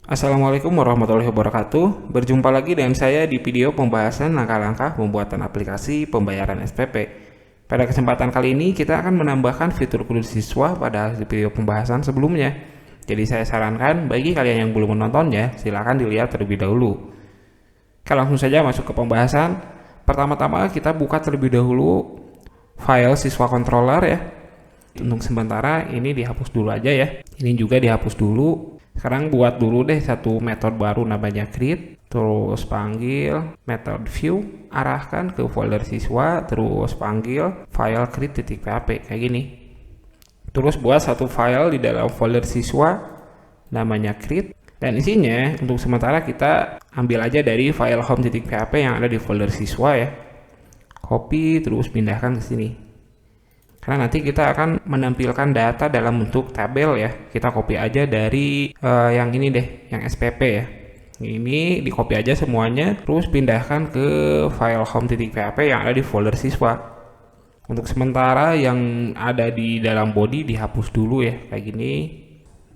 Assalamualaikum warahmatullahi wabarakatuh. Berjumpa lagi dengan saya di video pembahasan langkah-langkah pembuatan aplikasi pembayaran SPP. Pada kesempatan kali ini kita akan menambahkan fitur khusus siswa pada video pembahasan sebelumnya. Jadi saya sarankan bagi kalian yang belum menontonnya, silahkan dilihat terlebih dahulu. Kita langsung saja masuk ke pembahasan. Pertama-tama kita buka terlebih dahulu file siswa controller ya. Untuk sementara ini dihapus dulu aja ya. Ini juga dihapus dulu. Sekarang buat dulu deh satu metode baru namanya create, terus panggil method view, arahkan ke folder siswa, terus panggil file create.php kayak gini. Terus buat satu file di dalam folder siswa namanya create, dan isinya untuk sementara kita ambil aja dari file home.php yang ada di folder siswa ya. Copy terus pindahkan ke sini. Karena nanti kita akan menampilkan data dalam bentuk tabel ya. Kita copy aja dari yang ini deh, yang SPP ya. Ini di copy aja semuanya, terus pindahkan ke file home.php yang ada di folder siswa. Untuk sementara yang ada di dalam body dihapus dulu ya, kayak gini.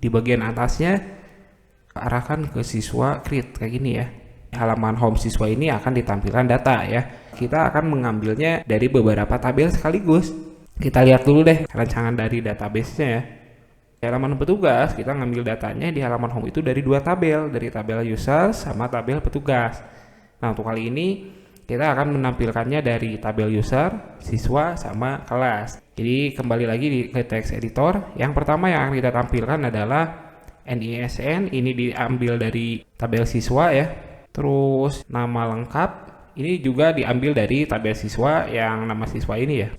Di bagian atasnya arahkan ke siswa create kayak gini ya. Halaman home siswa ini akan ditampilkan data ya. Kita akan mengambilnya dari beberapa tabel sekaligus. Kita lihat dulu deh rancangan dari database-nya ya. Di halaman petugas kita ngambil datanya di halaman home itu dari dua tabel, dari tabel user sama tabel petugas. Nah untuk kali ini kita akan menampilkannya dari tabel user, siswa, sama kelas. Jadi kembali lagi ke text editor. Yang pertama yang akan kita tampilkan adalah NISN, ini diambil dari tabel siswa ya. Terus nama lengkap, ini juga diambil dari tabel siswa yang nama siswa ini ya.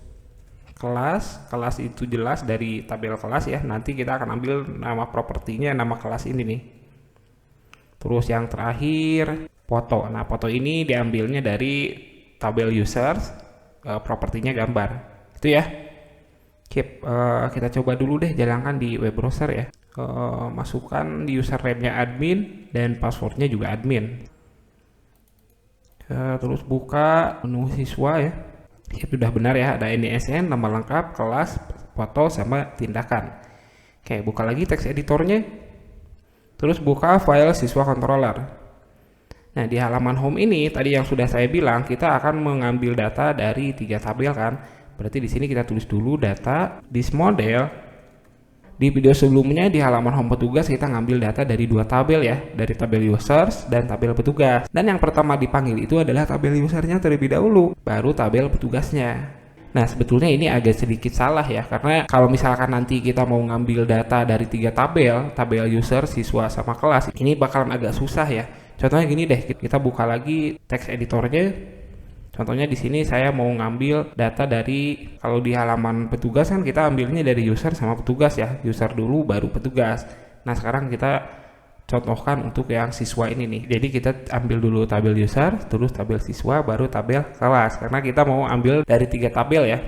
Kelas itu jelas dari tabel kelas ya. Nanti kita akan ambil nama propertinya, nama kelas ini nih. Terus yang terakhir foto. Nah foto ini diambilnya dari tabel users, propertinya gambar. Itu ya. Kita coba dulu deh jalankan di web browser ya. Masukkan di username-nya admin dan passwordnya juga admin. Terus buka menu siswa ya. Sudah benar ya, ada NISN, nama lengkap, kelas, foto, sama tindakan. Oke, buka lagi text editornya. Terus buka file siswa controller. Nah, di halaman home ini tadi yang sudah saya bilang, kita akan mengambil data dari 3 tabel kan. Berarti di sini kita tulis dulu data this model. Di video sebelumnya di halaman home petugas kita ngambil data dari 2 tabel ya, dari tabel users dan tabel petugas. Dan yang pertama dipanggil itu adalah tabel usernya terlebih dahulu, baru tabel petugasnya. Nah sebetulnya ini agak sedikit salah ya, karena kalau misalkan nanti kita mau ngambil data dari 3 tabel, tabel user, siswa, sama kelas, ini bakalan agak susah ya. Contohnya gini deh, kita buka lagi text editornya. Contohnya di sini saya mau ngambil data dari, kalau di halaman petugas kan kita ambilnya dari user sama petugas ya, user dulu baru petugas. Nah sekarang kita contohkan untuk yang siswa ini nih. Jadi kita ambil dulu tabel user, terus tabel siswa, baru tabel kelas. Karena kita mau ambil dari 3 tabel ya.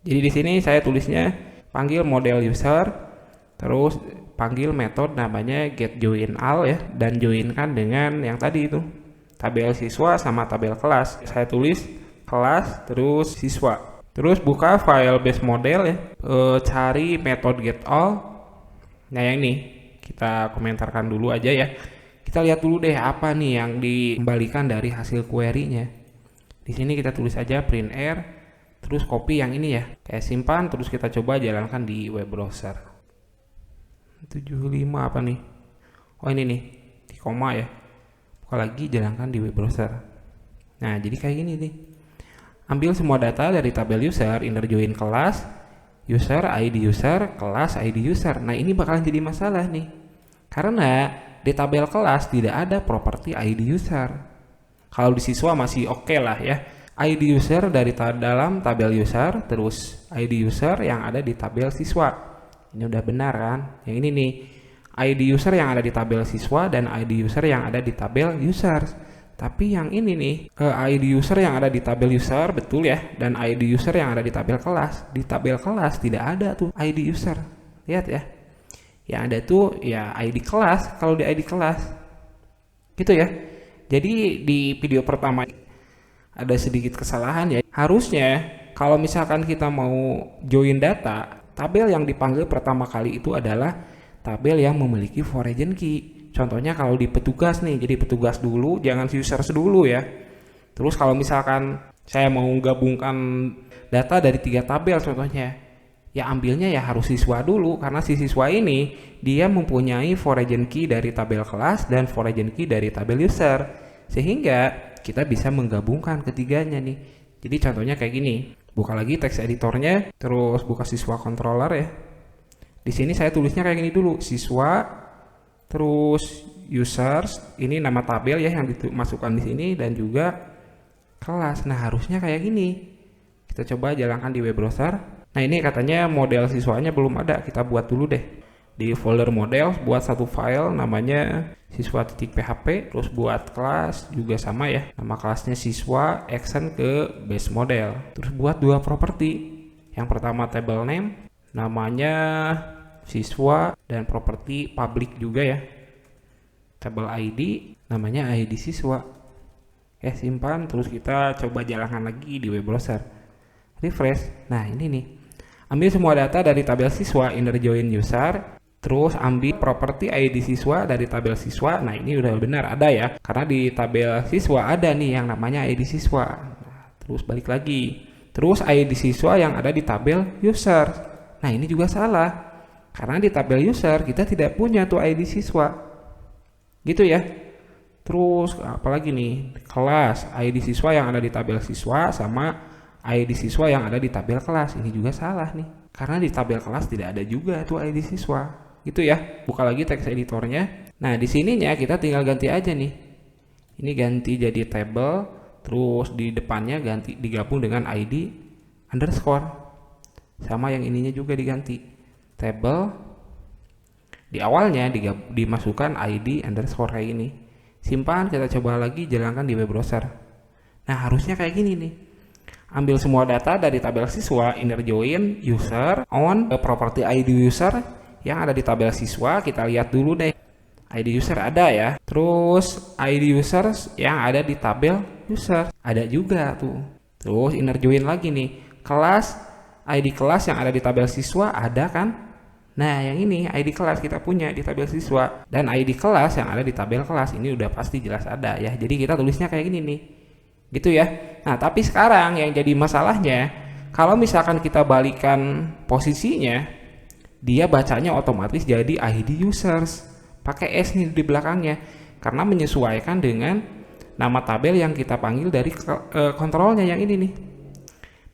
Jadi di sini saya tulisnya panggil model user, terus panggil metode namanya getJoinAll ya, dan joinkan dengan yang tadi itu, tabel siswa sama tabel kelas. Saya tulis kelas terus siswa. Terus buka file base model ya. Cari metode getAll. Nah yang ini kita komentarkan dulu aja ya. Kita lihat dulu deh apa nih yang dikembalikan dari hasil query-nya. Di sini kita tulis aja print r, terus copy yang ini ya. Kayak simpan, terus kita coba jalankan di web browser. 75 apa nih? Oh ini nih, di koma ya. Lagi jalankan di web browser. Nah jadi kayak gini nih, ambil semua data dari tabel user, inner join kelas, user, ID user, kelas, ID user. Nah ini bakalan jadi masalah nih, karena di tabel kelas tidak ada properti ID user. Kalau di siswa masih oke lah ya, ID user dari dalam tabel user, terus ID user yang ada di tabel siswa. Ini udah benar kan? Yang ini nih, ID user yang ada di tabel siswa dan ID user yang ada di tabel users. Tapi yang ini nih, ID user yang ada di tabel user betul ya, dan ID user yang ada di tabel kelas. Di tabel kelas tidak ada tuh ID user. Lihat ya. Yang ada tuh ya ID kelas, kalau di ID kelas. Gitu ya. Jadi di video pertama ada sedikit kesalahan ya. Harusnya kalau misalkan kita mau join data, tabel yang dipanggil pertama kali itu adalah tabel yang memiliki foreign key. contohnya kalau di petugas nih, jadi petugas dulu, jangan users dulu ya. Terus kalau misalkan saya mau gabungkan data dari 3 tabel contohnya, ya ambilnya ya harus siswa dulu, karena si siswa ini dia mempunyai foreign key dari tabel kelas dan foreign key dari tabel user, sehingga kita bisa menggabungkan ketiganya nih. Jadi contohnya kayak gini, buka lagi text editornya, terus buka siswa controller ya. Di sini saya tulisnya kayak gini dulu, siswa, terus users, ini nama tabel ya yang dimasukkan di sini, dan juga kelas. Nah harusnya kayak gini. Kita coba jalankan di web browser. Nah ini katanya model siswanya belum ada, kita buat dulu deh. Di folder model buat satu file namanya siswa.php, terus buat kelas juga sama ya, nama kelasnya siswa, action ke base model. Terus buat 2 properti. Yang pertama table name, namanya siswa, dan properti public juga ya. Table ID, namanya ID siswa. Simpan, terus kita coba jalankan lagi di web browser. Refresh. Nah ini nih, ambil semua data dari tabel siswa, inner join user, terus ambil properti ID siswa dari tabel siswa. Nah ini udah benar ada ya, karena di tabel siswa ada nih yang namanya ID siswa. Nah, terus balik lagi, terus ID siswa yang ada di tabel user. Nah ini juga salah, karena di tabel user kita tidak punya tuh ID siswa, gitu ya. Terus apalagi nih, kelas, ID siswa yang ada di tabel siswa sama ID siswa yang ada di tabel kelas. Ini juga salah nih, karena di tabel kelas tidak ada juga tuh ID siswa, gitu ya. Buka lagi text editornya. Nah di sininya kita tinggal ganti aja nih, ini ganti jadi table, terus di depannya ganti digabung dengan ID underscore, sama yang ininya juga diganti table, di awalnya dimasukkan ID underscore kayak ini. Simpan, kita coba lagi jalankan di web browser. Nah harusnya kayak gini nih, ambil semua data dari tabel siswa, inner join user on property ID user yang ada di tabel siswa. Kita lihat dulu deh, ID user ada ya, terus ID users yang ada di tabel user ada juga tuh. Terus inner join lagi nih, kelas, ID kelas yang ada di tabel siswa ada kan. Nah yang ini ID kelas kita punya di tabel siswa, dan ID kelas yang ada di tabel kelas ini udah pasti jelas ada ya. Jadi kita tulisnya kayak gini nih, gitu ya. Nah tapi sekarang yang jadi masalahnya, kalau misalkan kita balikan posisinya, dia bacanya otomatis jadi ID users, pakai S nih di belakangnya, karena menyesuaikan dengan nama tabel yang kita panggil dari kontrolnya yang ini nih.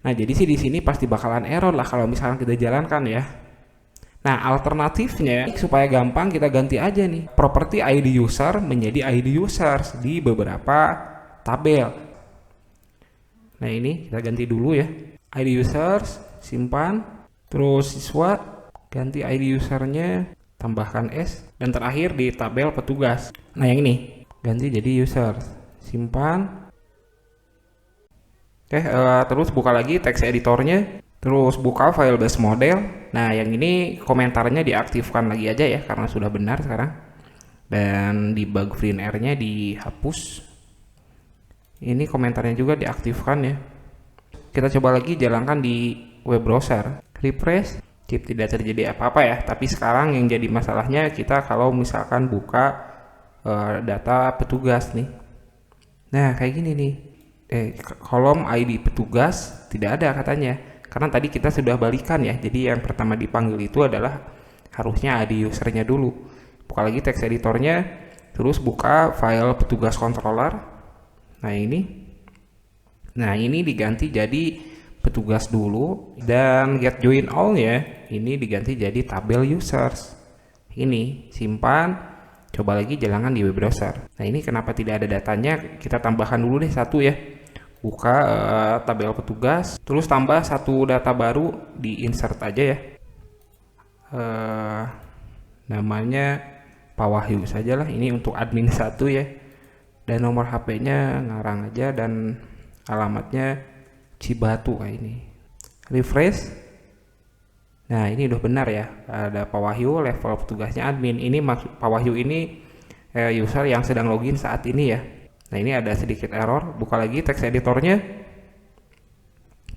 Nah jadi sih di sini pasti bakalan error lah kalau misalkan kita jalankan ya. Nah alternatifnya supaya gampang kita ganti aja nih properti ID user menjadi ID users di beberapa tabel. Nah ini kita ganti dulu ya, ID users, simpan, terus siswa, ganti ID usernya, tambahkan S, dan terakhir di tabel petugas. Nah yang ini ganti jadi users, simpan. Terus buka lagi text editornya, terus buka file base model. Nah yang ini komentarnya diaktifkan lagi aja ya, karena sudah benar sekarang, dan debug FreeNR nya dihapus. Ini komentarnya juga diaktifkan ya. Kita coba lagi jalankan di web browser. Refresh, tidak terjadi apa-apa ya. Tapi sekarang yang jadi masalahnya kita kalau misalkan buka data petugas nih. Nah kayak gini nih, kolom ID petugas tidak ada katanya, karena tadi kita sudah balikan ya. Jadi yang pertama dipanggil itu adalah harusnya ID usernya dulu. Buka lagi text editornya, terus buka file petugas controller. Nah ini diganti jadi petugas dulu, dan get join all ya ini diganti jadi tabel users. Ini simpan, coba lagi jalankan di web browser. Nah ini kenapa tidak ada datanya, kita tambahkan dulu deh satu ya. Buka tabel petugas, terus tambah satu data baru, di insert aja ya, namanya Pak Wahyu sajalah, ini untuk admin 1 ya. Dan nomor HP-nya ngarang aja, dan alamatnya Cibatu kayak ini. Refresh. Nah ini udah benar ya, ada Pak Wahyu, level petugasnya admin. Ini maksud Pak Wahyu ini user yang sedang login saat ini ya. Nah ini ada sedikit error. Buka lagi text editornya,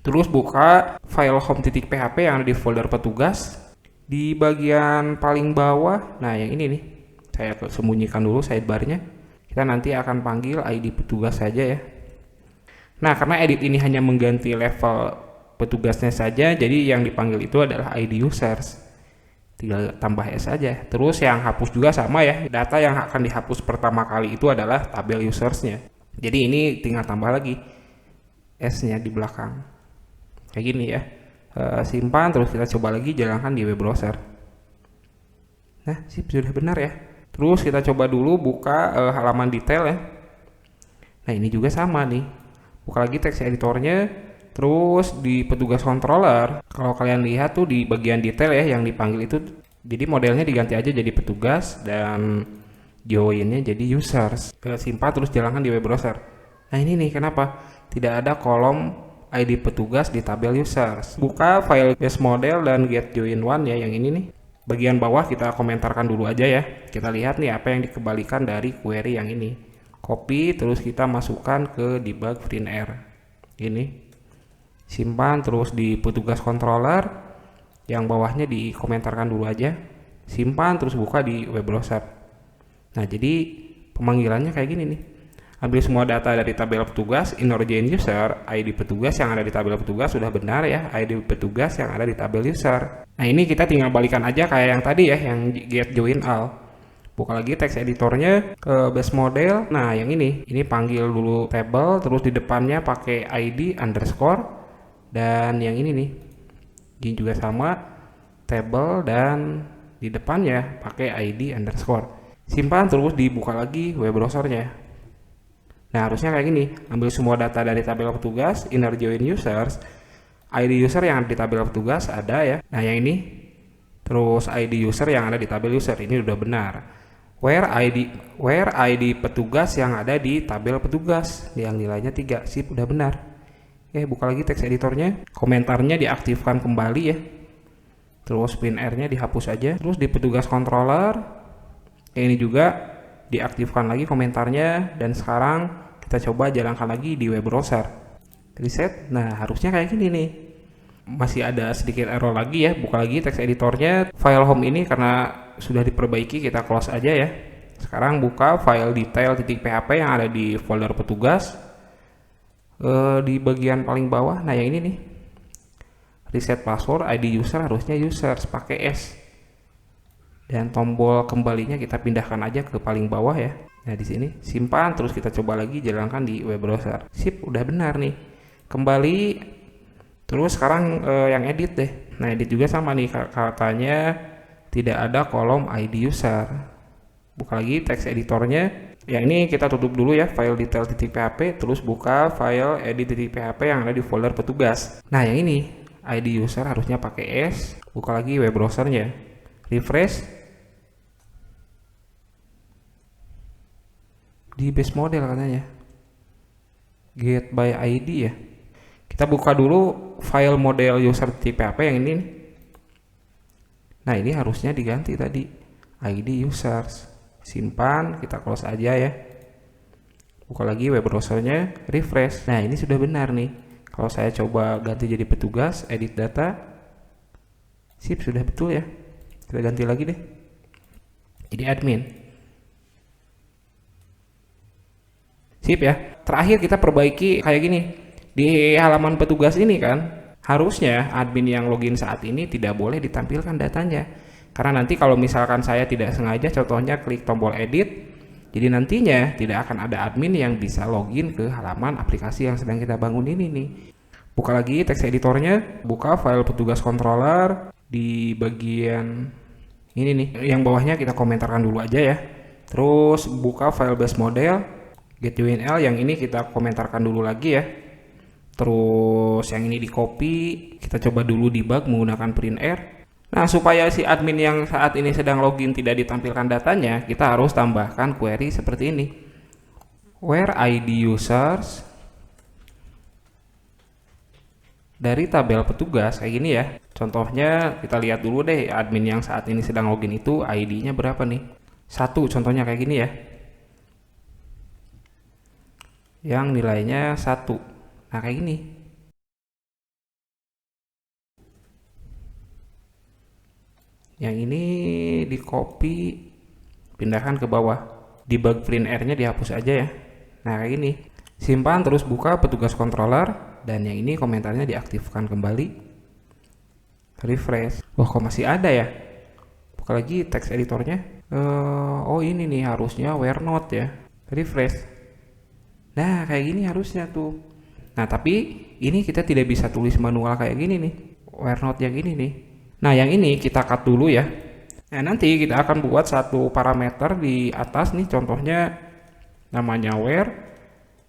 terus buka file home.php yang ada di folder petugas di bagian paling bawah. Nah yang ini nih, saya sembunyikan dulu sidebarnya. Kita nanti akan panggil ID petugas saja ya. Nah, karena edit ini hanya mengganti level petugasnya saja, jadi yang dipanggil itu adalah ID users. Tinggal tambah S saja. Terus yang hapus juga sama ya. Data yang akan dihapus pertama kali itu adalah tabel usersnya. Jadi ini tinggal tambah lagi S-nya di belakang. Kayak gini ya. Simpan, terus kita coba lagi jalankan di web browser. Nah, sip, sudah benar ya. Terus kita coba dulu buka halaman detail ya. Nah, ini juga sama nih. Buka lagi text editornya. Terus di petugas controller, kalau kalian lihat tuh di bagian detail ya yang dipanggil itu, jadi modelnya diganti aja jadi petugas dan joinnya jadi users. Simpan terus jalankan di web browser. Nah ini nih kenapa tidak ada kolom ID petugas di tabel users. Buka file base model dan get join one ya, yang ini nih. Bagian bawah kita komentarkan dulu aja ya. Kita lihat nih apa yang dikembalikan dari query yang ini. Copy terus kita masukkan ke debug printr. Ini. Simpan terus di petugas controller, yang bawahnya dikomentarkan dulu aja. Simpan terus buka di web browser. Nah jadi pemanggilannya kayak gini nih. Ambil semua data dari tabel petugas, inner join user, ID petugas yang ada di tabel petugas sudah benar ya, ID petugas yang ada di tabel user. Nah ini kita tinggal balikan aja kayak yang tadi ya, yang get join all. Buka lagi text editornya ke base model. Nah yang ini panggil dulu table, terus di depannya pakai ID underscore. Dan yang ini nih, ini juga sama, table dan di depannya pakai ID underscore. Simpan terus dibuka lagi web browsernya. Nah harusnya kayak gini, ambil semua data dari tabel petugas, inner join users, ID user yang ada di tabel petugas ada ya. Nah yang ini, terus ID user yang ada di tabel user, ini udah benar. Where ID petugas yang ada di tabel petugas, yang nilainya 3, sip udah benar. Buka lagi text editornya, komentarnya diaktifkan kembali ya. Terus printr-nya dihapus aja. Terus di petugas controller, ini juga diaktifkan lagi komentarnya. Dan sekarang kita coba jalankan lagi di web browser. Reset, nah harusnya kayak gini nih. Masih ada sedikit error lagi ya. Buka lagi text editornya, file home ini karena sudah diperbaiki kita close aja ya. Sekarang buka file detail.php yang ada di folder petugas. Di bagian paling bawah, nah yang ini nih, reset password ID user harusnya users pakai S, dan tombol kembalinya kita pindahkan aja ke paling bawah ya. Nah di sini simpan terus kita coba lagi jalankan di web browser. Sip udah benar nih, kembali. Terus sekarang yang edit deh. Nah edit juga sama nih, katanya tidak ada kolom ID user. Buka lagi text editornya. Yang ini kita tutup dulu ya, file detail.php, terus buka file edit.php yang ada di folder petugas. Nah yang ini ID user harusnya pakai S. Buka lagi web browsernya, refresh di base model katanya get by ID ya. Kita buka dulu file model user.php yang ini. Nah ini harusnya diganti tadi ID users. Simpan, kita close aja ya. Buka lagi web browsernya, refresh. Nah ini sudah benar nih. Kalau saya coba ganti jadi petugas, edit data, sip sudah betul ya. Kita ganti lagi deh jadi admin. Sip ya. Terakhir kita perbaiki kayak gini. Di halaman petugas ini kan, harusnya admin yang login saat ini tidak boleh ditampilkan datanya. Karena nanti kalau misalkan saya tidak sengaja contohnya klik tombol edit, jadi nantinya tidak akan ada admin yang bisa login ke halaman aplikasi yang sedang kita bangun ini nih. Buka lagi text editornya, buka file petugas controller di bagian ini nih, yang bawahnya kita komentarkan dulu aja ya. Terus buka file base model, get join L, yang ini kita komentarkan dulu lagi ya. Terus yang ini di copy, kita coba dulu debug menggunakan printr. Nah, supaya si admin yang saat ini sedang login tidak ditampilkan datanya, kita harus tambahkan query seperti ini. Where ID users dari tabel petugas, kayak gini ya. Contohnya kita lihat dulu deh, admin yang saat ini sedang login itu ID-nya berapa nih? 1, contohnya kayak gini ya. Yang nilainya 1. Nah, kayak gini. Yang ini di copy, pindahkan ke bawah. Debug print R-nya dihapus aja ya. Nah kayak gini. Simpan terus buka petugas controller, dan yang ini komentarnya diaktifkan kembali. Refresh. Wah kok masih ada ya? Buka lagi text editornya. Oh ini nih harusnya where not ya. Refresh. Nah kayak gini harusnya tuh. Nah tapi ini kita tidak bisa tulis manual kayak gini nih, where not yang ini nih. Nah yang ini kita cut dulu ya. Nah nanti kita akan buat satu parameter di atas nih, contohnya namanya where,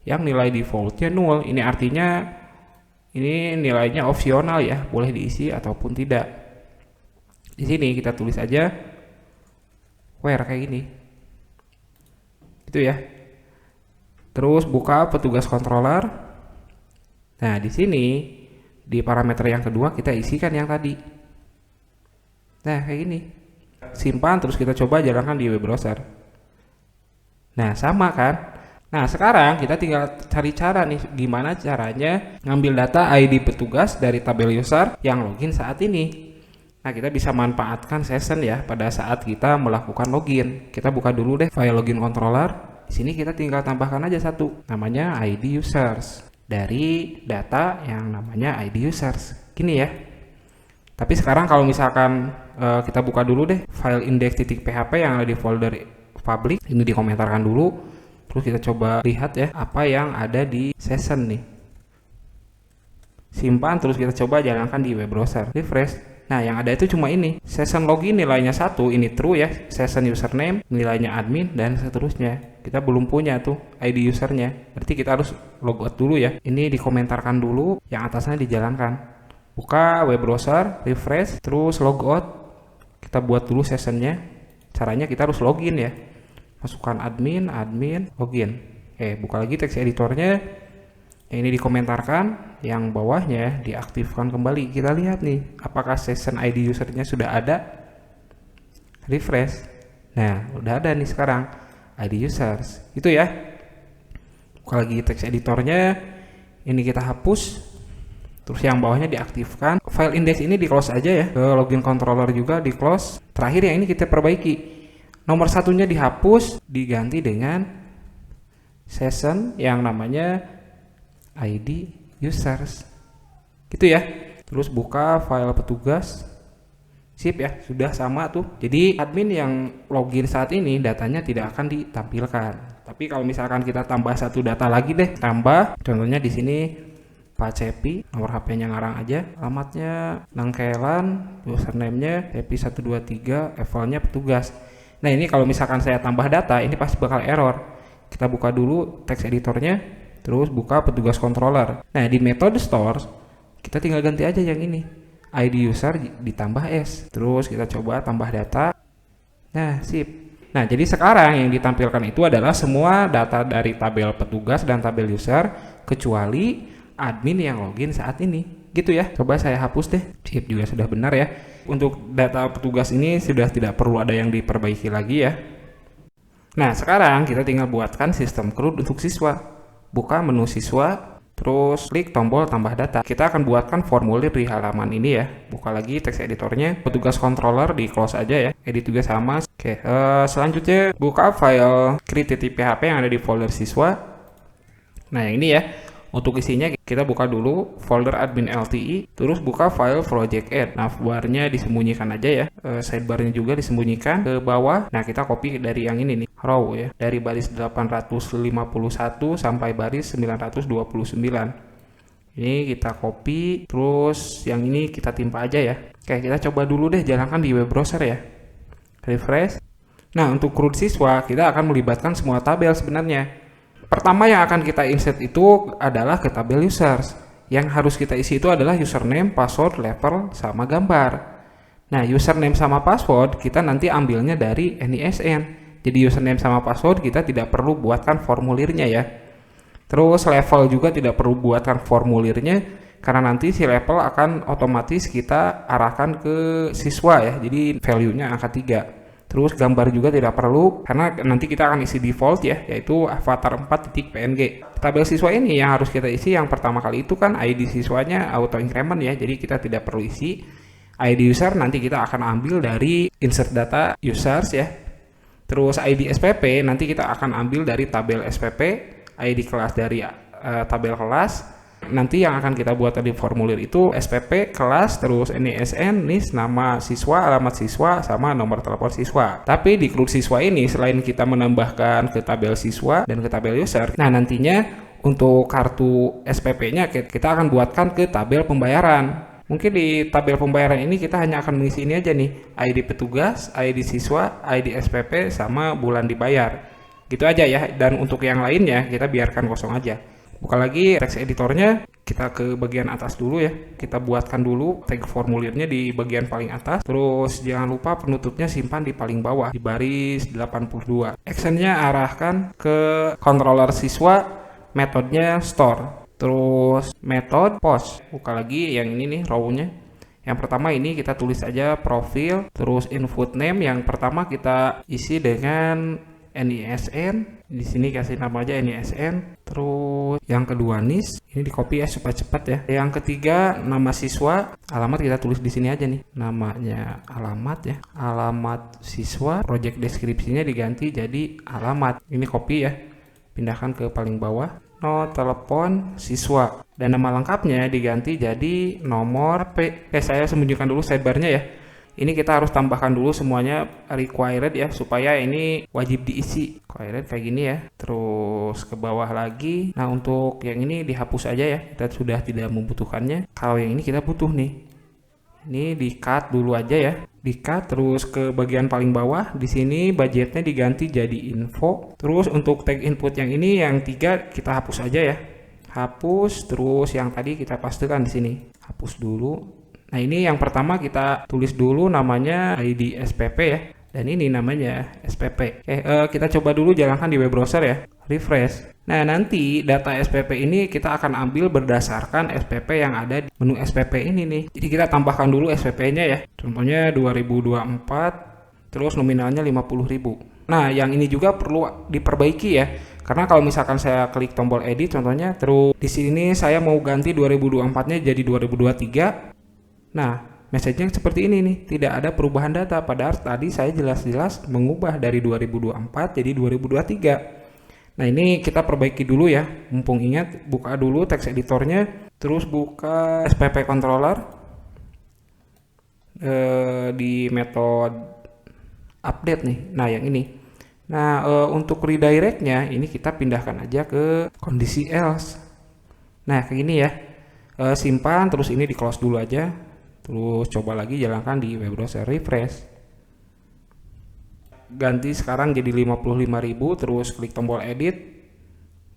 yang nilai defaultnya 0. Ini artinya ini nilainya opsional ya, boleh diisi ataupun tidak. Di sini kita tulis aja where kayak gini, gitu ya. Terus buka petugas controller. Nah, di sini di parameter yang kedua kita isikan yang tadi. Nah, kayak gini. Simpan terus kita coba jalankan di web browser. Nah, sama kan? Nah, sekarang kita tinggal cari cara nih gimana caranya ngambil data ID petugas dari tabel user yang login saat ini. Nah, kita bisa manfaatkan session ya pada saat kita melakukan login. Kita buka dulu deh file login controller. Di sini kita tinggal tambahkan aja satu, namanya ID users dari data yang namanya ID users. Gini ya. Tapi sekarang kalau misalkan kita buka dulu deh file index.php yang ada di folder public, ini dikomentarkan dulu. Terus kita coba lihat ya apa yang ada di session nih. Simpan terus kita coba jalankan di web browser. Refresh. Nah, yang ada itu cuma ini. Session login nilainya 1, ini true ya. Session username nilainya admin dan seterusnya. Kita belum punya tuh ID usernya. Berarti kita harus logout dulu ya. Ini dikomentarkan dulu, yang atasnya dijalankan. Buka web browser, refresh, terus logout. Kita buat dulu sessionnya. Caranya kita harus login ya. Masukkan admin, login. Buka lagi text editornya. Yang ini dikomentarkan, yang bawahnya diaktifkan kembali. Kita lihat nih, apakah session ID usernya sudah ada. Refresh. Nah, udah ada nih sekarang ID users. Itu ya. Buka lagi text editornya. Ini kita hapus. Terus yang bawahnya diaktifkan. File index ini di close aja ya. Ke login controller juga di close. Terakhir yang ini kita perbaiki. Nomor satunya dihapus, diganti dengan session yang namanya ID users. Gitu ya. Terus buka file petugas. Sip ya, sudah sama tuh. Jadi admin yang login saat ini datanya tidak akan ditampilkan. Tapi kalau misalkan kita tambah satu data lagi deh, tambah contohnya di sini Pak Cepi, nomor HP-nya ngarang aja, alamatnya Nangkelan, username-nya Cepi123, levelnya petugas. Nah, ini kalau misalkan saya tambah data, ini pasti bakal error. Kita buka dulu text editornya, terus buka petugas controller. Nah, di metode stores kita tinggal ganti aja yang ini, ID user ditambah S. Terus kita coba tambah data. Nah, sip. Nah, jadi sekarang yang ditampilkan itu adalah semua data dari tabel petugas dan tabel user kecuali admin yang login saat ini. Gitu ya. Coba saya hapus deh. Sip, juga sudah benar ya. Untuk data petugas ini sudah tidak perlu ada yang diperbaiki lagi ya. Nah, sekarang kita tinggal buatkan sistem CRUD untuk siswa. Buka menu siswa, terus klik tombol tambah data. Kita akan buatkan formulir di halaman ini ya. Buka lagi text editornya, petugas controller di close aja ya. Edit juga sama. Oke, selanjutnya buka file create.php yang ada di folder siswa. Nah, yang ini ya. Untuk isinya kita buka dulu folder admin LTI, terus buka file project add. Navbarnya disembunyikan aja ya, sidebarnya juga disembunyikan ke bawah. Nah, kita copy dari yang ini nih, row ya, dari baris 851 sampai baris 929. Ini kita copy, terus yang ini kita timpa aja ya. Oke, kita coba dulu deh jalankan di web browser ya. Refresh. Nah, untuk CRUD siswa kita akan melibatkan semua tabel sebenarnya. Pertama yang akan kita insert itu adalah ke tabel users. Yang harus kita isi itu adalah username, password, level, sama gambar. Nah, username sama password kita nanti ambilnya dari NISN. Jadi username sama password kita tidak perlu buatkan formulirnya ya. Terus level juga tidak perlu buatkan formulirnya, karena nanti si level akan otomatis kita arahkan ke siswa ya. Jadi value-nya angka 3. Terus gambar juga tidak perlu, karena nanti kita akan isi default ya, yaitu avatar 4.png. Tabel siswa ini yang harus kita isi yang pertama kali itu kan ID siswanya auto increment ya, jadi kita tidak perlu isi. ID user nanti kita akan ambil dari insert data users ya. Terus ID SPP nanti kita akan ambil dari tabel SPP, ID kelas dari tabel kelas. Nanti yang akan kita buat di formulir itu SPP, kelas, terus NISN, NIS, nama siswa, alamat siswa, sama nomor telepon siswa. Tapi di grup siswa ini selain kita menambahkan ke tabel siswa dan ke tabel user, nah nantinya untuk kartu SPP-nya kita akan buatkan ke tabel pembayaran. Mungkin di tabel pembayaran ini kita hanya akan mengisi ini aja nih, ID petugas, ID siswa, ID SPP, sama bulan dibayar. Gitu aja ya, dan untuk yang lainnya kita biarkan kosong aja. Buka lagi teks editornya, kita ke bagian atas dulu ya. Kita buatkan dulu tag formulirnya di bagian paling atas. Terus jangan lupa penutupnya simpan di paling bawah, di baris 82. Actionnya arahkan ke controller siswa, metodenya store. Terus method post. Buka lagi yang ini nih, row-nya. Yang pertama ini kita tulis aja profil. Terus input name yang pertama kita isi dengan NISN, di sini kasih nama aja NISN. Terus yang kedua NIS, ini di copy ya supaya cepat ya. Yang ketiga nama siswa, alamat kita tulis di sini aja nih, namanya alamat ya, alamat siswa. Project deskripsinya diganti jadi alamat, ini copy ya, pindahkan ke paling bawah. No telepon siswa, dan nama lengkapnya diganti jadi nomor HP. Saya sembunyikan dulu sidebarnya ya. Ini kita harus tambahkan dulu semuanya required ya, supaya ini wajib diisi. Required kayak gini ya. Terus ke bawah lagi. Nah untuk yang ini dihapus aja ya, kita sudah tidak membutuhkannya. Kalau yang ini kita butuh nih. Ini di cut dulu aja ya. Di cut terus ke bagian paling bawah. Di sini budgetnya diganti jadi info. Terus untuk tag input yang ini yang 3 kita hapus aja ya. Hapus, terus yang tadi kita pastikan di sini. Hapus dulu. Nah ini yang pertama kita tulis dulu namanya ID SPP ya, dan ini namanya SPP. Oke, kita coba dulu jalankan di web browser ya, refresh. Nah nanti data SPP ini kita akan ambil berdasarkan SPP yang ada di menu SPP ini nih. Jadi kita tambahkan dulu SPP-nya ya, contohnya 2024, terus nominalnya 50.000. Nah yang ini juga perlu diperbaiki ya, karena kalau misalkan saya klik tombol edit contohnya, terus di sini saya mau ganti 2024-nya jadi 2023. Nah, message-nya seperti ini nih, tidak ada perubahan data, padahal tadi saya jelas-jelas mengubah dari 2024 jadi 2023. Nah, ini kita perbaiki dulu ya, mumpung ingat, buka dulu teks editornya, terus buka SPP controller di metode update nih. Nah, yang ini. Nah, untuk redirect-nya ini kita pindahkan aja ke kondisi else. Nah, kayak gini ya. Simpan, terus ini di close dulu aja. Terus coba lagi jalankan di web browser, refresh. Ganti sekarang jadi 55.000, terus klik tombol edit.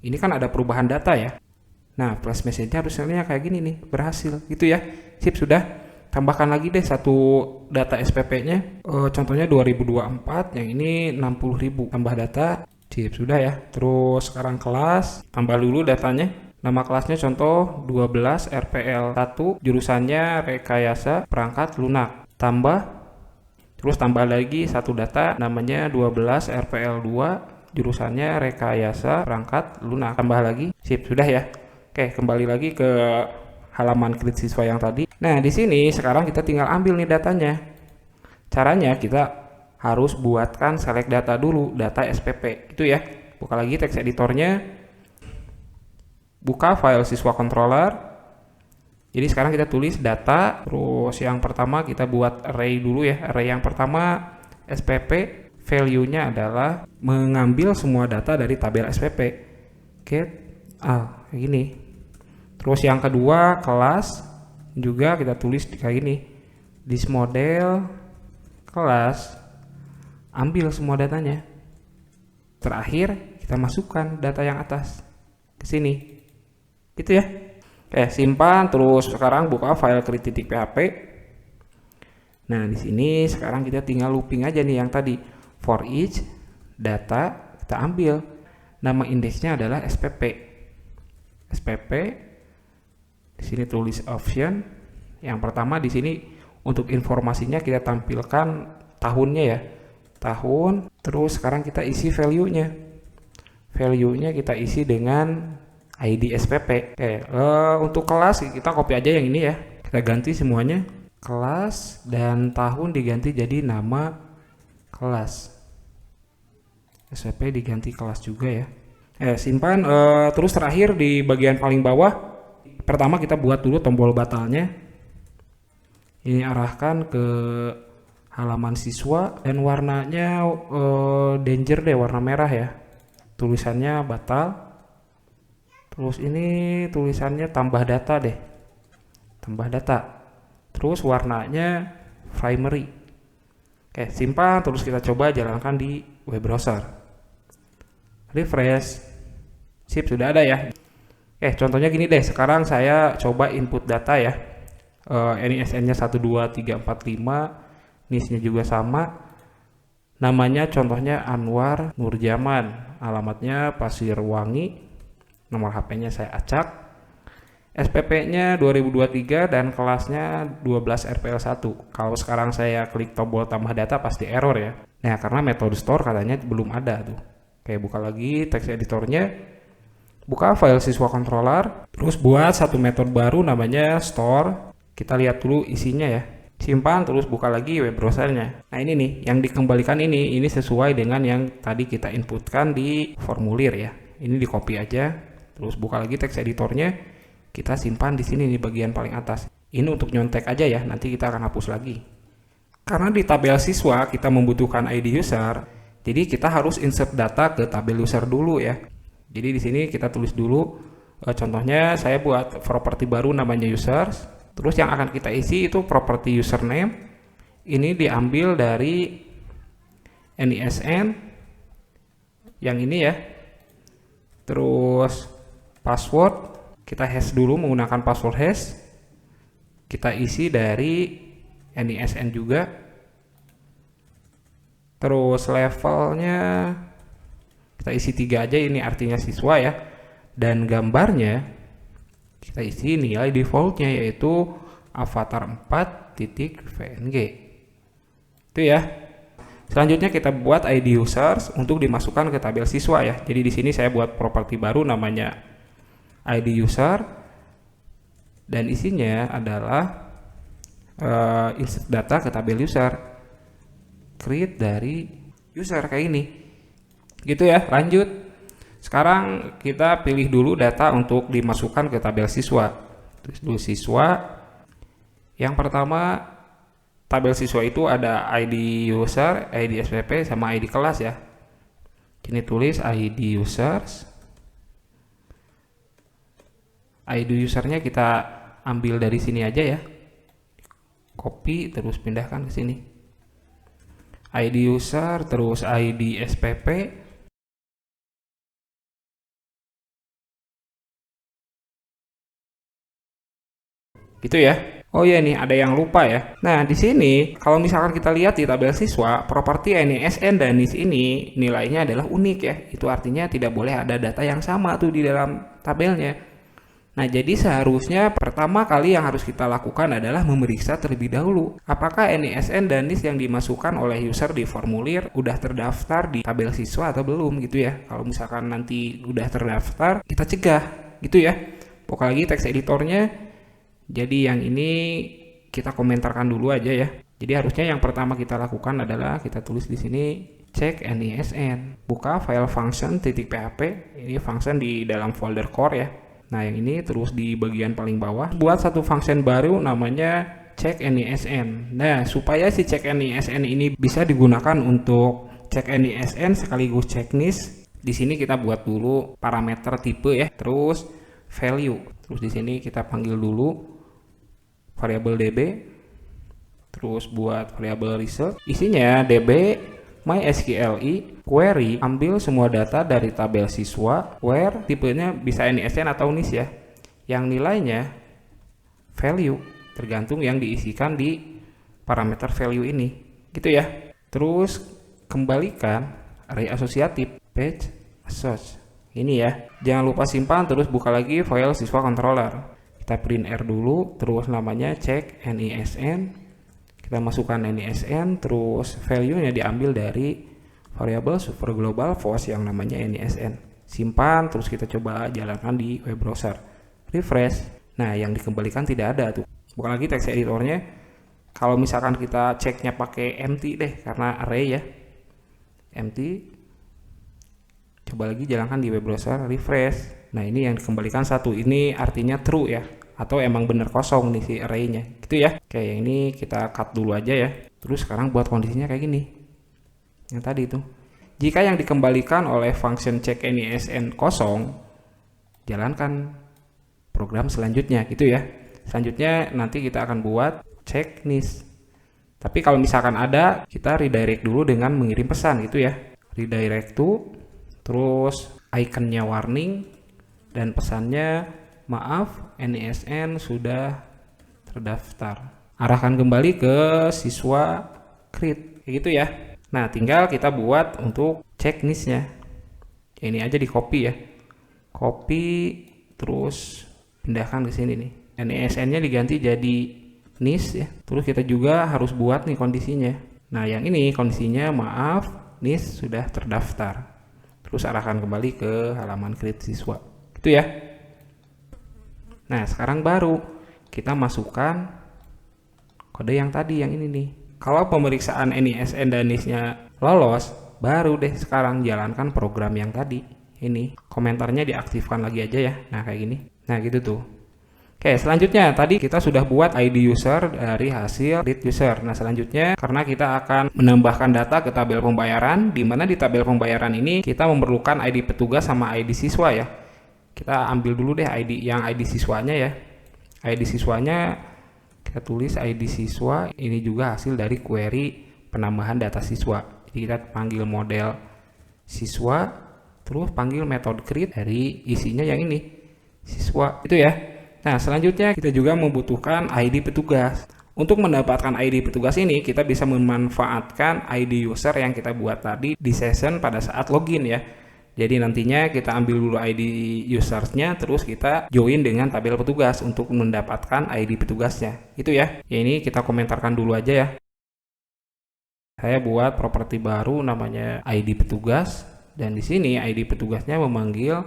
Ini kan ada perubahan data ya. Nah, flash message-nya harusnya kayak gini nih, berhasil gitu ya. Sip, sudah. Tambahkan lagi deh satu data SPP-nya. Contohnya 2024, yang ini 60.000. Tambah data, sip, sudah ya. Terus sekarang kelas, tambah dulu datanya. Nama kelasnya contoh 12 RPL 1, jurusannya rekayasa perangkat lunak. Terus tambah lagi satu data namanya 12 RPL 2, jurusannya rekayasa perangkat lunak. Tambah lagi, sip, sudah ya. Oke, kembali lagi ke halaman kredit siswa yang tadi. Nah, di sini sekarang kita tinggal ambil nih datanya. Caranya kita harus buatkan select data dulu, data SPP. Itu ya. Buka lagi teks editornya. Buka file siswa controller. Jadi sekarang kita tulis data, terus yang pertama kita buat array dulu ya. Array yang pertama SPP, value-nya adalah mengambil semua data dari tabel SPP. Oke, kayak gini. Terus yang kedua kelas juga kita tulis kayak gini. This model kelas, ambil semua datanya. Terakhir kita masukkan data yang atas ke sini. Gitu ya. Oke, simpan, terus sekarang buka file create.php. Nah, di sini sekarang kita tinggal looping aja nih yang tadi. For each data kita ambil. Nama indeksnya adalah SPP. SPP. Di sini tulis option. Yang pertama di sini untuk informasinya kita tampilkan tahunnya ya. Tahun, terus sekarang kita isi value-nya. Value-nya kita isi dengan ID SPP. Oke, untuk kelas kita copy aja yang ini ya. Kita ganti semuanya. Kelas dan tahun diganti jadi nama kelas. SPP diganti kelas juga ya. Simpan. Terus terakhir di bagian paling bawah, pertama kita buat dulu tombol batalnya. Ini arahkan ke halaman siswa dan warnanya danger deh, warna merah ya. Tulisannya batal. Terus ini tulisannya tambah data deh, tambah data. Terus warnanya primary. Oke, simpan. Terus kita coba jalankan di web browser. Refresh. Sip, sudah ada ya. Contohnya gini deh. Sekarang saya coba input data ya. NISN-nya 12345, NIS-nya juga sama. Namanya contohnya Anwar Nurjaman, alamatnya Pasirwangi, nomor HP-nya saya acak, SPP-nya 2023 dan kelasnya 12 RPL1. Kalau sekarang saya klik tombol tambah data pasti error ya. Nah, karena metode store katanya belum ada tuh. Oke, buka lagi text editornya. Buka file siswa controller, terus buat satu metode baru namanya store. Kita lihat dulu isinya ya. Simpan, terus buka lagi web browsernya. Nah, ini nih yang dikembalikan ini sesuai dengan yang tadi kita inputkan di formulir ya. Ini di copy aja. Terus buka lagi text editornya. Kita simpan di sini di bagian paling atas. Ini untuk nyontek aja ya, nanti kita akan hapus lagi. Karena di tabel siswa kita membutuhkan ID user, jadi kita harus insert data ke tabel user dulu ya. Jadi di sini kita tulis dulu, contohnya saya buat properti baru namanya users. Terus yang akan kita isi itu properti username. Ini diambil dari NISN yang ini ya. Terus password kita hash dulu menggunakan password hash. Kita isi dari NISN juga. Terus levelnya kita isi 3 aja, ini artinya siswa ya. Dan gambarnya kita isi nilai defaultnya yaitu avatar 4.png. Itu ya. Selanjutnya kita buat ID users untuk dimasukkan ke tabel siswa ya. Jadi di sini saya buat properti baru namanya ID user dan isinya adalah insert data ke tabel user. Create dari user kayak ini. Gitu ya, lanjut. Sekarang kita pilih dulu data untuk dimasukkan ke tabel siswa. Tulis dulu siswa. Yang pertama, tabel siswa itu ada ID user, ID SPP, sama ID kelas ya. Ini tulis ID users. ID usernya kita ambil dari sini aja ya. Copy, terus pindahkan ke sini. ID user, terus ID SPP. Gitu ya. Oh iya nih, ada yang lupa ya. Nah, di sini kalau misalkan kita lihat di tabel siswa, properti NISN dan NIS ini nilainya adalah unik ya. Itu artinya tidak boleh ada data yang sama tuh di dalam tabelnya. Nah, jadi seharusnya pertama kali yang harus kita lakukan adalah memeriksa terlebih dahulu apakah NISN dan NIS yang dimasukkan oleh user di formulir udah terdaftar di tabel siswa atau belum gitu ya. Kalau misalkan nanti udah terdaftar, kita cegah gitu ya. Buka lagi text editornya. Jadi yang ini kita komentarkan dulu aja ya. Jadi harusnya yang pertama kita lakukan adalah kita tulis di sini cek NISN. Buka file function.php. Ini function di dalam folder core ya. Nah, yang ini terus di bagian paling bawah buat satu function baru namanya cek NISN. Nah, supaya si cek NISN ini bisa digunakan untuk cek NISN sekaligus cek NIS, di sini kita buat dulu parameter tipe ya. Terus value. Terus di sini kita panggil dulu variabel db, terus buat variabel result, isinya db mysqli query, ambil semua data dari tabel siswa, where tipenya bisa NISN atau NIS ya, yang nilainya value, tergantung yang diisikan di parameter value ini gitu ya. Terus kembalikan array asosiatif page assoc ini ya. Jangan lupa simpan, terus buka lagi file siswa controller. Kita print R dulu, terus namanya cek NISN. Kita masukkan NISN, terus value-nya diambil dari variabel super global VOS yang namanya NISN. Simpan, terus kita coba jalankan di web browser. Refresh. Nah, yang dikembalikan tidak ada tuh. Buka lagi text editornya. Kalau misalkan kita ceknya pakai empty deh, karena array ya. Empty. Coba lagi jalankan di web browser, refresh. Nah, ini yang dikembalikan 1. Ini artinya true ya, atau emang bener kosong nih si array-nya. Gitu ya. Oke, yang ini kita cut dulu aja ya. Terus sekarang buat kondisinya kayak gini. Yang tadi itu. Jika yang dikembalikan oleh function check NISN kosong, jalankan program selanjutnya gitu ya. Selanjutnya nanti kita akan buat check NIS. Tapi kalau misalkan ada, kita redirect dulu dengan mengirim pesan gitu ya. Redirect to, terus ikonnya warning, dan pesannya maaf NISN sudah terdaftar. Arahkan kembali ke siswa create, kayak gitu ya. Nah, tinggal kita buat untuk cek NIS-nya. Ini aja di copy ya. Copy, terus pindahkan ke sini nih. NISN-nya diganti jadi NIS ya. Terus kita juga harus buat nih kondisinya. Nah, yang ini kondisinya maaf NIS sudah terdaftar. Terus arahkan kembali ke halaman create siswa. Gitu ya. Nah, sekarang baru kita masukkan kode yang tadi, yang ini nih. Kalau pemeriksaan NISN dan NIS-nya lolos, baru deh sekarang jalankan program yang tadi. Ini komentarnya diaktifkan lagi aja ya. Nah, kayak gini. Nah, gitu tuh. Oke, selanjutnya tadi kita sudah buat ID user dari hasil read user. Nah, selanjutnya karena kita akan menambahkan data ke tabel pembayaran, di mana di tabel pembayaran ini kita memerlukan ID petugas sama ID siswa ya. Kita ambil dulu deh ID siswanya ya. ID siswanya kita tulis ID siswa, ini juga hasil dari query penambahan data siswa. Jadi kita panggil model siswa, terus panggil metode create dari isinya yang ini siswa itu ya. Nah, selanjutnya kita juga membutuhkan ID petugas. Untuk mendapatkan ID petugas ini, kita bisa memanfaatkan ID user yang kita buat tadi di session pada saat login ya. Jadi nantinya kita ambil dulu ID usersnya, terus kita join dengan tabel petugas untuk mendapatkan ID petugasnya. Itu ya. Ya, ini kita komentarkan dulu aja ya. Saya buat properti baru namanya ID petugas, dan di sini ID petugasnya memanggil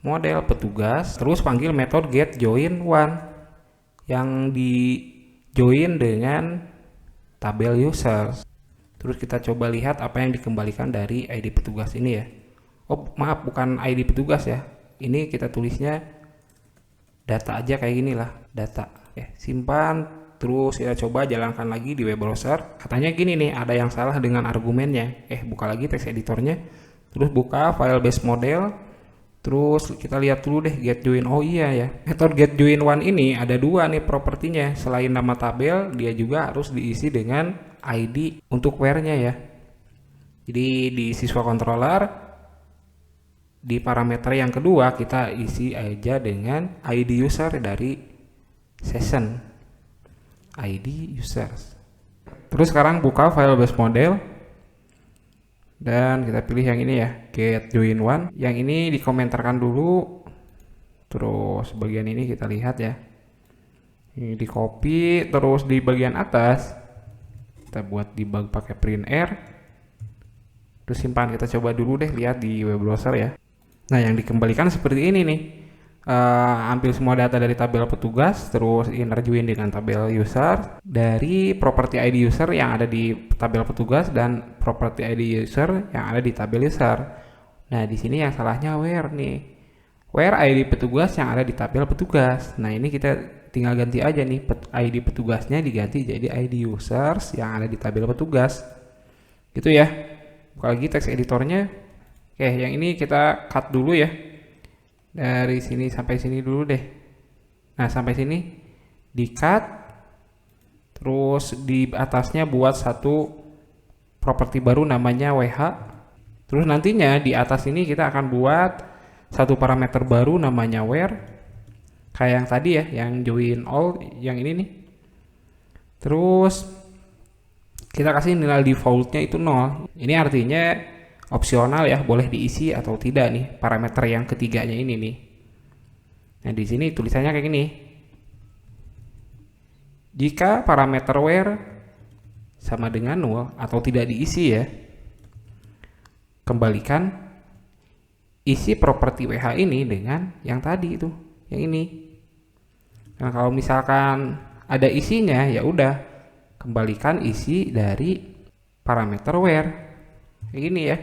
model petugas, terus panggil metode get join one yang di join dengan tabel users. Terus kita coba lihat apa yang dikembalikan dari ID petugas ini ya. Oh, maaf, bukan ID petugas ya. Ini kita tulisnya data aja kayak gini lah, data. Simpan, terus kita coba jalankan lagi di web browser. Katanya gini nih, ada yang salah dengan argumennya. Buka lagi text editornya. Terus buka file base model. Terus kita lihat dulu deh get join. Oh iya ya, metode get join one ini ada dua nih propertinya. Selain nama tabel, dia juga harus diisi dengan ID untuk where-nya ya. Jadi di siswa controller, di parameter yang kedua kita isi aja dengan ID user dari session. ID users. Terus sekarang buka file base model. Dan kita pilih yang ini ya, get join one. Yang ini dikomentarkan dulu. Terus bagian ini kita lihat ya. Ini di copy, terus di bagian atas kita buat debug pakai print r. Terus simpan, kita coba dulu deh lihat di web browser ya. Nah, yang dikembalikan seperti ini nih. Ambil semua data dari tabel petugas, terus inner join dengan tabel user dari properti ID user yang ada di tabel petugas dan properti ID user yang ada di tabel user. Nah, di sini yang salahnya where nih, where ID petugas yang ada di tabel petugas. Nah, ini kita tinggal ganti aja nih, ID petugasnya diganti jadi ID users yang ada di tabel petugas gitu ya. Buka lagi text editornya. Oke, yang ini kita cut dulu ya. Dari sini sampai sini dulu deh. Nah, sampai sini di cut. Terus di atasnya buat satu properti baru namanya WH. Terus nantinya di atas ini kita akan buat satu parameter baru namanya where. Kayak yang tadi ya, yang join all, yang ini nih. Terus kita kasih nilai defaultnya itu 0. Ini artinya opsional ya, boleh diisi atau tidak nih parameter yang ketiganya ini nih. Nah, di sini tulisannya kayak gini. Jika parameter where sama dengan 0 atau tidak diisi ya, kembalikan isi properti WH ini dengan yang tadi itu, yang ini. Nah, kalau misalkan ada isinya, ya udah kembalikan isi dari parameter where. Kayak gini ya.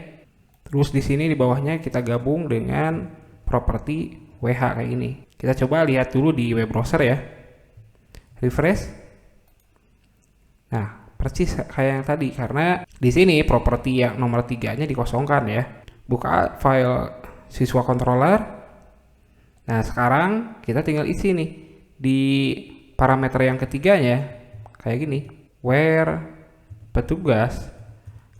Terus di sini di bawahnya kita gabung dengan properti WH kayak ini. Kita coba lihat dulu di web browser ya. Refresh. Nah, persis kayak yang tadi, karena di sini properti yang nomor 3-nya dikosongkan ya. Buka file siswa controller. Nah, sekarang kita tinggal isi nih di parameter yang ketiganya kayak gini. Where petugas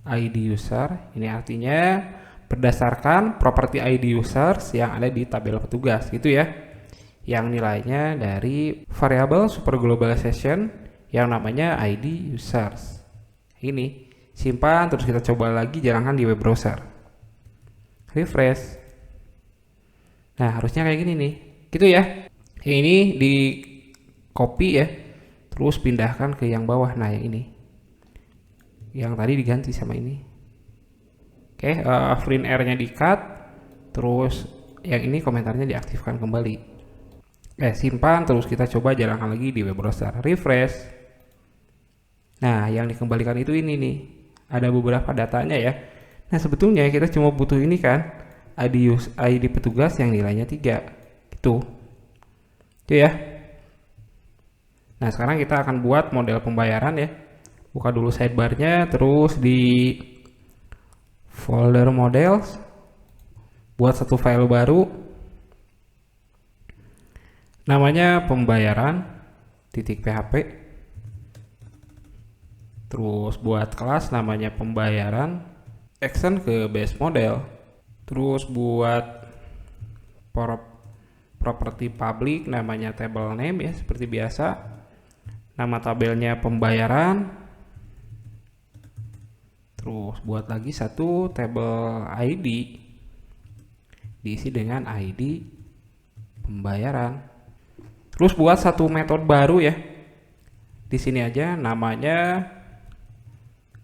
ID user, ini artinya berdasarkan properti ID users yang ada di tabel petugas gitu ya, yang nilainya dari variabel super globalization yang namanya ID users. Ini simpan, terus kita coba lagi jalankan di web browser. Refresh. Nah, harusnya kayak gini nih, gitu ya. Yang ini di copy ya, terus pindahkan ke yang bawah. Nah, yang ini, yang tadi diganti sama ini. Oke, FreeR-nya di-cut, terus yang ini komentarnya diaktifkan kembali. Simpan, terus kita coba jalankan lagi di web browser. Refresh. Nah, yang dikembalikan itu ini nih, ada beberapa datanya ya. Nah, sebetulnya kita cuma butuh ini kan, ID petugas yang nilainya 3 gitu. Itu ya. Nah, sekarang kita akan buat model pembayaran ya. Buka dulu sidebarnya, terus di folder models, buat satu file baru, namanya pembayaran.php. Terus buat kelas namanya pembayaran, action ke base model. Terus buat property public namanya table name ya, seperti biasa. Nama tabelnya pembayaran. Terus buat lagi satu table ID, diisi dengan ID pembayaran. Terus buat satu metode baru ya. Di sini aja namanya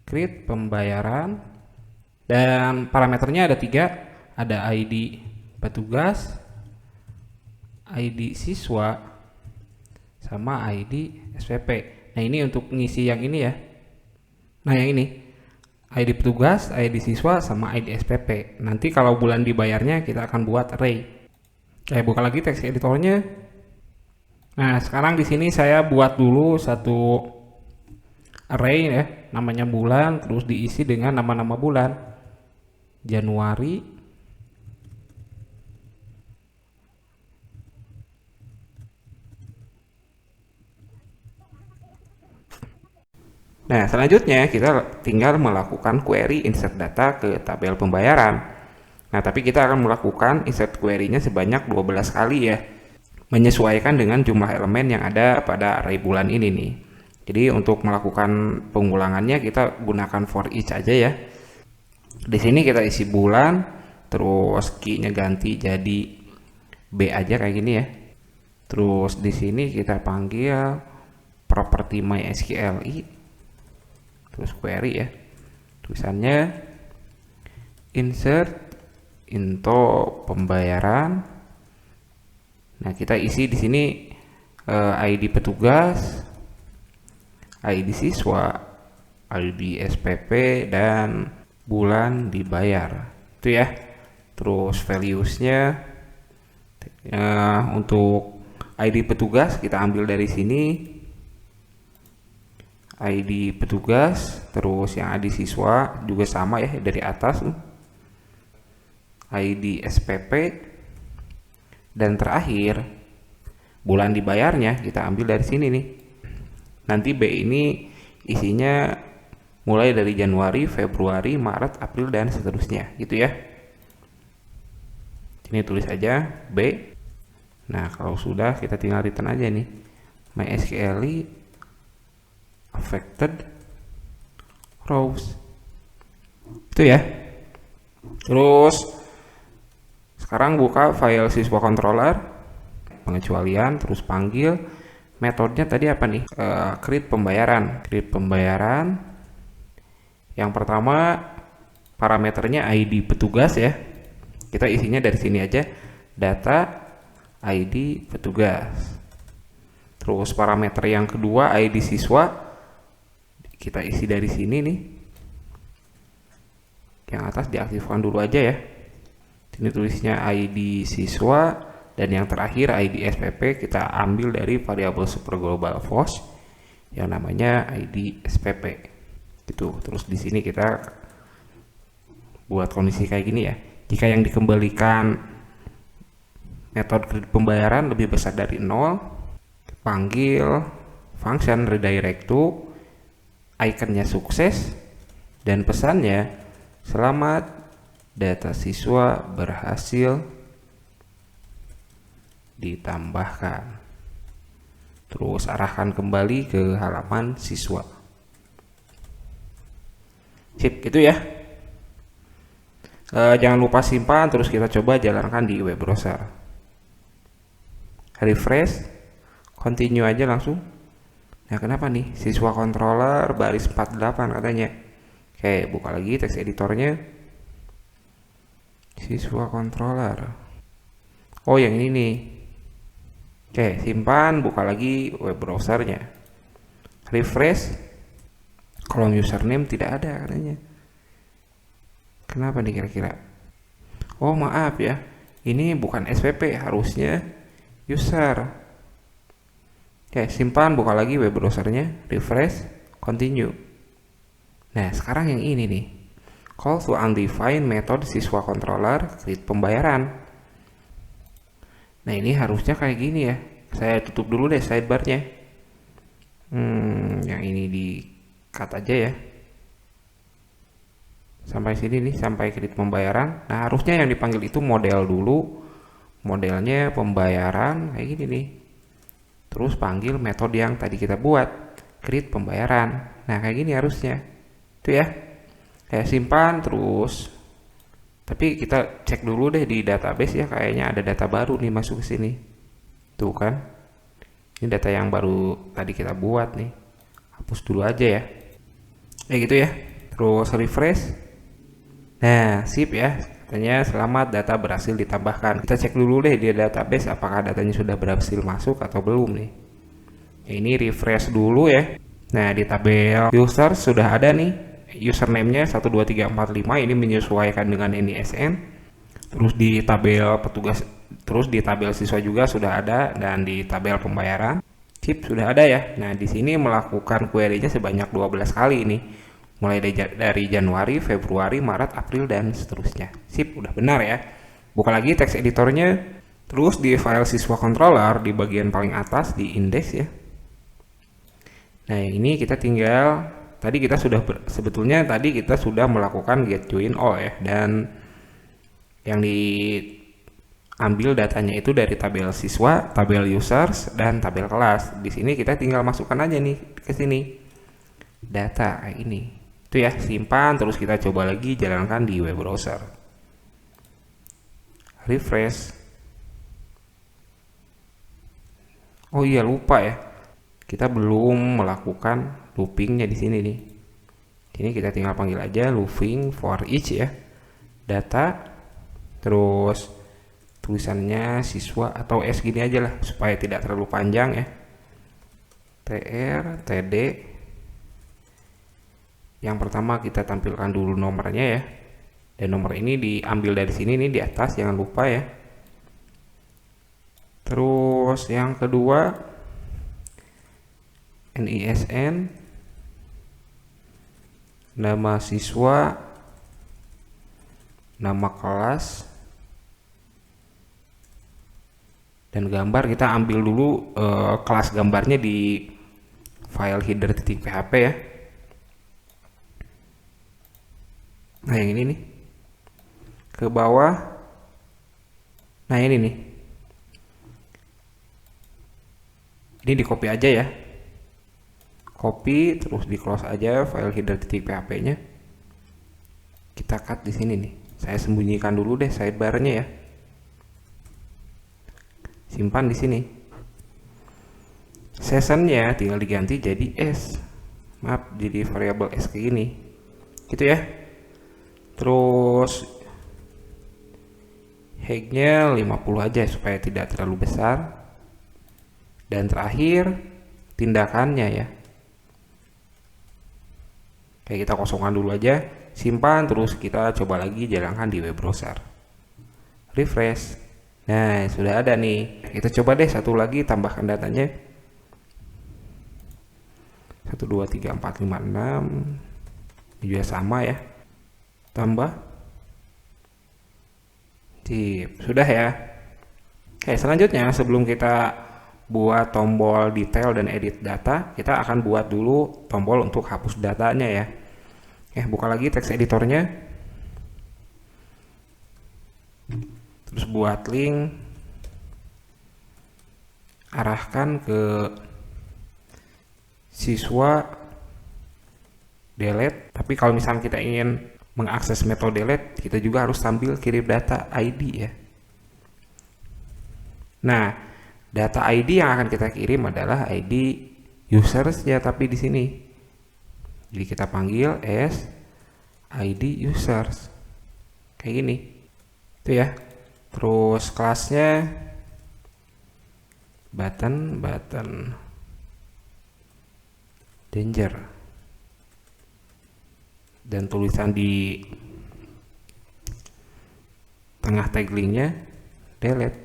create pembayaran, dan parameternya ada 3, ada ID petugas, ID siswa, sama ID SPP. Nah, ini untuk ngisi yang ini ya. Nah, yang ini ID petugas, ID siswa, sama ID SPP. Nanti kalau bulan dibayarnya kita akan buat array. Buka lagi text editornya. Nah, sekarang di sini saya buat dulu satu array ya, namanya bulan, terus diisi dengan nama-nama bulan. Januari, nah, selanjutnya kita tinggal melakukan query insert data ke tabel pembayaran. Nah, tapi kita akan melakukan insert query-nya sebanyak 12 kali ya, menyesuaikan dengan jumlah elemen yang ada pada array bulan ini nih. Jadi untuk melakukan pengulangannya kita gunakan for each aja ya. Di sini kita isi bulan, terus key-nya ganti jadi B aja kayak gini ya. Terus di sini kita panggil property MySQL, terus query ya, tulisannya insert into pembayaran. Nah, kita isi di sini ID petugas, ID siswa, ID SPP, dan bulan dibayar itu ya. Terus values-nya untuk ID petugas kita ambil dari sini, ID petugas, terus yang ID siswa juga sama ya dari atas, ID SPP, dan terakhir bulan dibayarnya kita ambil dari sini nih. Nanti B ini isinya mulai dari Januari, Februari, Maret, April, dan seterusnya gitu ya. Ini tulis aja B. Nah, kalau sudah kita tinggal return aja nih MySQL affected rows itu ya. Terus sekarang buka file siswa controller, pengecualian, terus panggil metodenya tadi apa nih, create pembayaran. Yang pertama parameternya ID petugas ya, kita isinya dari sini aja, data ID petugas. Terus parameter yang kedua ID siswa, kita isi dari sini nih, Yang atas diaktifkan dulu aja ya. Ini tulisnya ID siswa, dan yang terakhir ID SPP kita ambil dari variabel super global VOS yang namanya ID SPP. Gitu. Terus di sini kita buat kondisi kayak gini ya. Jika yang dikembalikan metode kredit pembayaran lebih besar dari 0, panggil function redirect to, ikonnya sukses, dan pesannya selamat, data siswa berhasil ditambahkan. Terus arahkan kembali ke halaman siswa. Sip, gitu ya. Jangan lupa simpan, terus kita coba jalankan di web browser. Refresh, continue aja langsung. Nah, kenapa nih? Siswa controller baris 48 katanya. Oke, buka lagi teks editornya. Siswa controller. Oh, yang ini nih. Oke, simpan, buka lagi web browsernya. Refresh. Kolom username tidak ada katanya. Kenapa nih kira-kira? Oh, maaf ya. Ini bukan SPP, harusnya user. Oke, simpan, buka lagi web browsernya. Refresh, continue. Nah, sekarang yang ini nih. Call to undefined method siswa controller kredit pembayaran. Nah, ini harusnya kayak gini ya. Saya tutup dulu deh sidebarnya. Yang ini di cut aja ya. Sampai sini nih, sampai kredit pembayaran. Nah, harusnya yang dipanggil itu model dulu. Modelnya pembayaran kayak gini nih. Terus panggil metode yang tadi kita buat, kredit pembayaran. Nah, kayak gini harusnya. Itu ya. Kayak simpan terus. Tapi kita cek dulu deh di database ya, kayaknya ada data baru nih masuk ke sini. Tuh kan. Ini data yang baru tadi kita buat nih. Hapus dulu aja ya. Gitu ya. Terus refresh. Nah, sip ya. Katanya selamat, data berhasil ditambahkan. Kita cek dulu deh di database apakah datanya sudah berhasil masuk atau belum nih. Ini refresh dulu ya. Nah, di tabel user sudah ada nih. Username-nya 12345, ini menyesuaikan dengan NISN. Terus di tabel petugas, terus di tabel siswa juga sudah ada, dan di tabel pembayaran chip sudah ada ya. Nah, di sini melakukan query-nya sebanyak 12 kali ini. Mulai dari Januari, Februari, Maret, April, dan seterusnya. Sip, udah benar ya. Buka lagi teks editornya. Terus di file siswa controller di bagian paling atas di index ya. Nah, ini kita tinggal tadi kita sudah sebetulnya tadi kita sudah melakukan get join all ya, dan yang diambil datanya itu dari tabel siswa, tabel users, dan tabel kelas. Di sini kita tinggal masukkan aja nih ke sini data kayak ini. Itu ya, simpan, terus kita coba lagi jalankan di web browser. Refresh. Oh iya, lupa ya. Kita belum melakukan loopingnya di sini nih. Ini kita tinggal panggil aja looping for each ya. Data, terus tulisannya siswa atau S gini aja lah supaya tidak terlalu panjang ya. TR, TD. Yang pertama kita tampilkan dulu nomornya ya. Dan nomor ini diambil dari sini nih di atas, jangan lupa ya. Terus yang kedua NISN, nama siswa, nama kelas, dan gambar kita ambil dulu kelas gambarnya di file header.php ya. Nah, yang ini nih ke bawah. Nah, ini nih, ini di copy aja ya. Copy, terus di close aja file header.php nya. Kita cut di sini nih. Saya sembunyikan dulu deh sidebarnya ya. Simpan di sini. Sessionnya tinggal diganti jadi S. Maaf, jadi variabel S kayak gini. Gitu ya. Terus height-nya 50 aja supaya tidak terlalu besar. Dan terakhir tindakannya ya. Kayak kita kosongkan dulu aja. simpan, terus kita coba lagi jalankan di web browser. Refresh. Nah, sudah ada nih. Kita coba deh satu lagi, tambahkan datanya. 1 2 3 4 5 6. Ini juga sama ya. Tambah. Sip, sudah ya. Oke, selanjutnya sebelum kita buat tombol detail dan edit data, kita akan buat dulu tombol untuk hapus datanya ya. Buka lagi teks editornya, terus buat link, arahkan ke siswa delete. Tapi kalau misalnya kita ingin mengakses metode delete, kita juga harus sambil kirim data ID ya. Nah, data ID yang akan kita kirim adalah ID users ya, tapi di sini. Jadi kita panggil as ID users. Kayak gini. Itu ya. Terus kelasnya button danger. Dan tulisan di tengah tag linknya delete.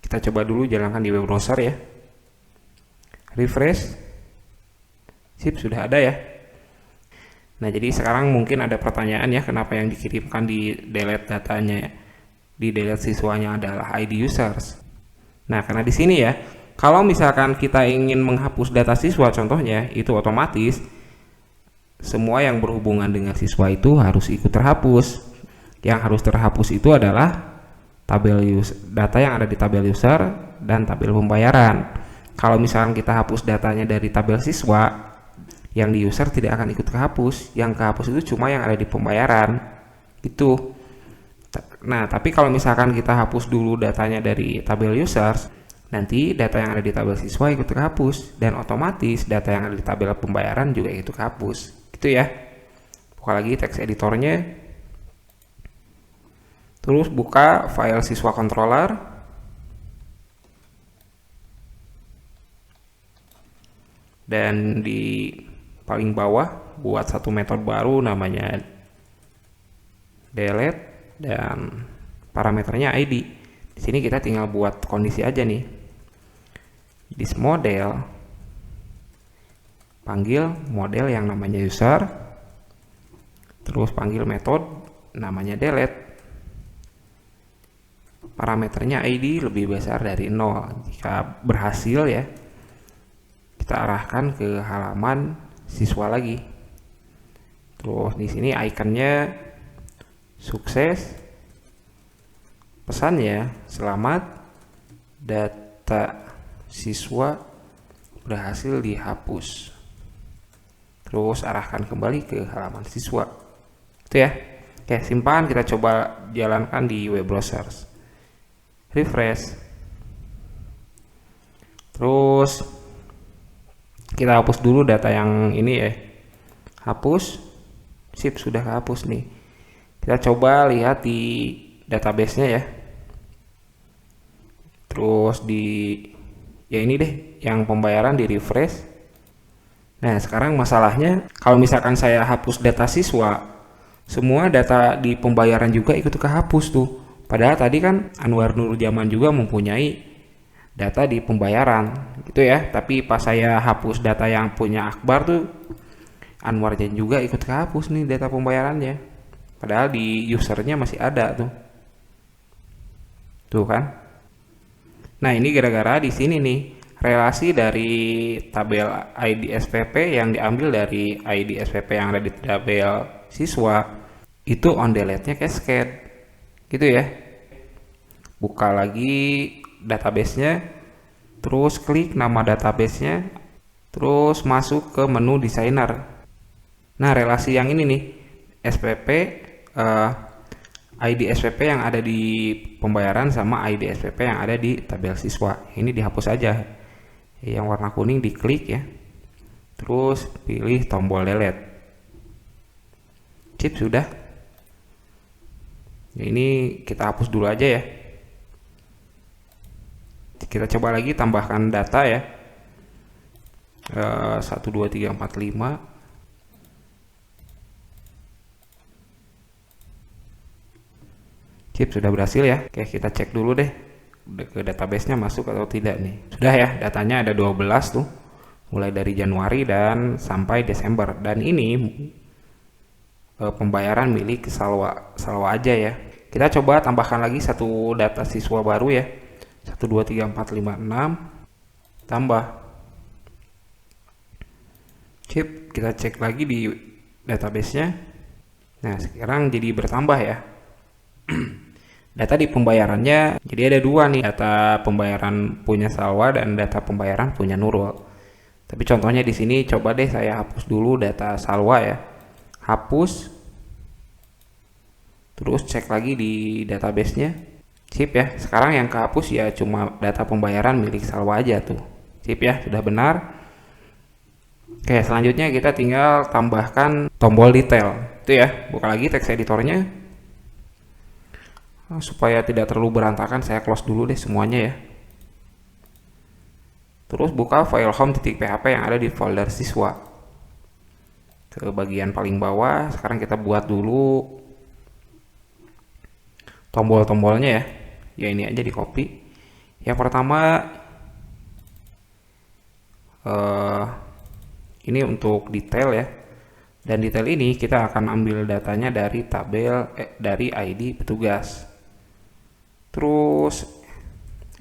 Kita coba dulu jalankan di web browser ya. Refresh. Sip, sudah ada ya. Nah, jadi sekarang mungkin ada pertanyaan ya, kenapa yang dikirimkan di delete datanya, di delete siswanya adalah ID users. Nah, karena di sini ya, kalau misalkan kita ingin menghapus data siswa contohnya, itu otomatis semua yang berhubungan dengan siswa itu harus ikut terhapus. Yang harus terhapus itu adalah data yang ada di tabel user dan tabel pembayaran. Kalau misalkan kita hapus datanya dari tabel siswa, yang di user tidak akan ikut kehapus. Yang kehapus itu cuma yang ada di pembayaran itu. Nah, tapi kalau misalkan kita hapus dulu datanya dari tabel users, nanti data yang ada di tabel siswa ikut kehapus, dan otomatis data yang ada di tabel pembayaran juga ikut kehapus. Gitu ya. Buka lagi teks editornya, terus buka file siswa controller, dan di paling bawah buat satu metode baru namanya delete dan parameternya ID. Di sini kita tinggal buat kondisi aja nih. This model, panggil model yang namanya user, terus panggil metode namanya delete. Parameternya ID lebih besar dari 0. Jika berhasil ya, kita arahkan ke halaman siswa lagi. Terus di sini ikonnya sukses, pesannya selamat, data siswa berhasil dihapus. Terus arahkan kembali ke halaman siswa. Itu ya. Oke, simpan, kita coba jalankan di web browser. Refresh. Terus kita hapus dulu data yang ini ya. Hapus. Sip, sudah kehapus nih. Kita coba lihat di database-nya ya. Terus ya ini deh, yang pembayaran di refresh. Nah, sekarang masalahnya kalau misalkan saya hapus data siswa, semua data di pembayaran juga ikut kehapus tuh. Padahal tadi kan Anwar Nurjaman juga mempunyai data di pembayaran gitu ya, tapi pas saya hapus data yang punya Akbar tuh, Anwarnya juga ikut kehapus nih data pembayarannya, padahal di usernya masih ada tuh kan. Nah, ini gara-gara di sini nih relasi dari tabel ID SPP yang diambil dari ID SPP yang ada di tabel siswa itu on delete-nya cascade gitu ya. Buka lagi database-nya, terus klik nama database-nya, terus masuk ke menu designer. Nah, relasi yang ini nih, SPP, ID SPP yang ada di pembayaran sama ID SPP yang ada di tabel siswa, ini dihapus aja. Yang warna kuning diklik ya, terus pilih tombol delete. Sip, sudah. Ini kita hapus dulu aja ya. Kita coba lagi tambahkan data ya. 1 2 3 4 5. Sip, sudah berhasil ya. Oke, kita cek dulu deh ke database-nya masuk atau tidak nih. Sudah ya, datanya ada 12 tuh. Mulai dari Januari dan sampai Desember. Dan ini pembayaran milik Salwa aja ya. Kita coba tambahkan lagi satu data siswa baru ya. 1 2 3 4 5 6 tambah. Sip, kita cek lagi di database-nya. Nah, sekarang jadi bertambah ya. Data di pembayarannya jadi ada dua nih, data pembayaran punya Salwa dan data pembayaran punya Nurul. Tapi contohnya di sini coba deh saya hapus dulu data Salwa ya. Hapus. Terus cek lagi di database-nya. Sip ya. Sekarang yang kehapus ya cuma data pembayaran milik Salwa aja tuh. Sip ya, sudah benar. Oke, selanjutnya kita tinggal tambahkan tombol detail. Itu ya, buka lagi teks editornya. Supaya tidak terlalu berantakan, saya close dulu deh semuanya ya. Terus buka file home.php yang ada di folder siswa. Ke bagian paling bawah, sekarang kita buat dulu tombol-tombolnya ya. Ya ini aja di copy. Yang pertama ini untuk detail ya. Dan detail ini kita akan ambil datanya dari tabel dari ID petugas. Terus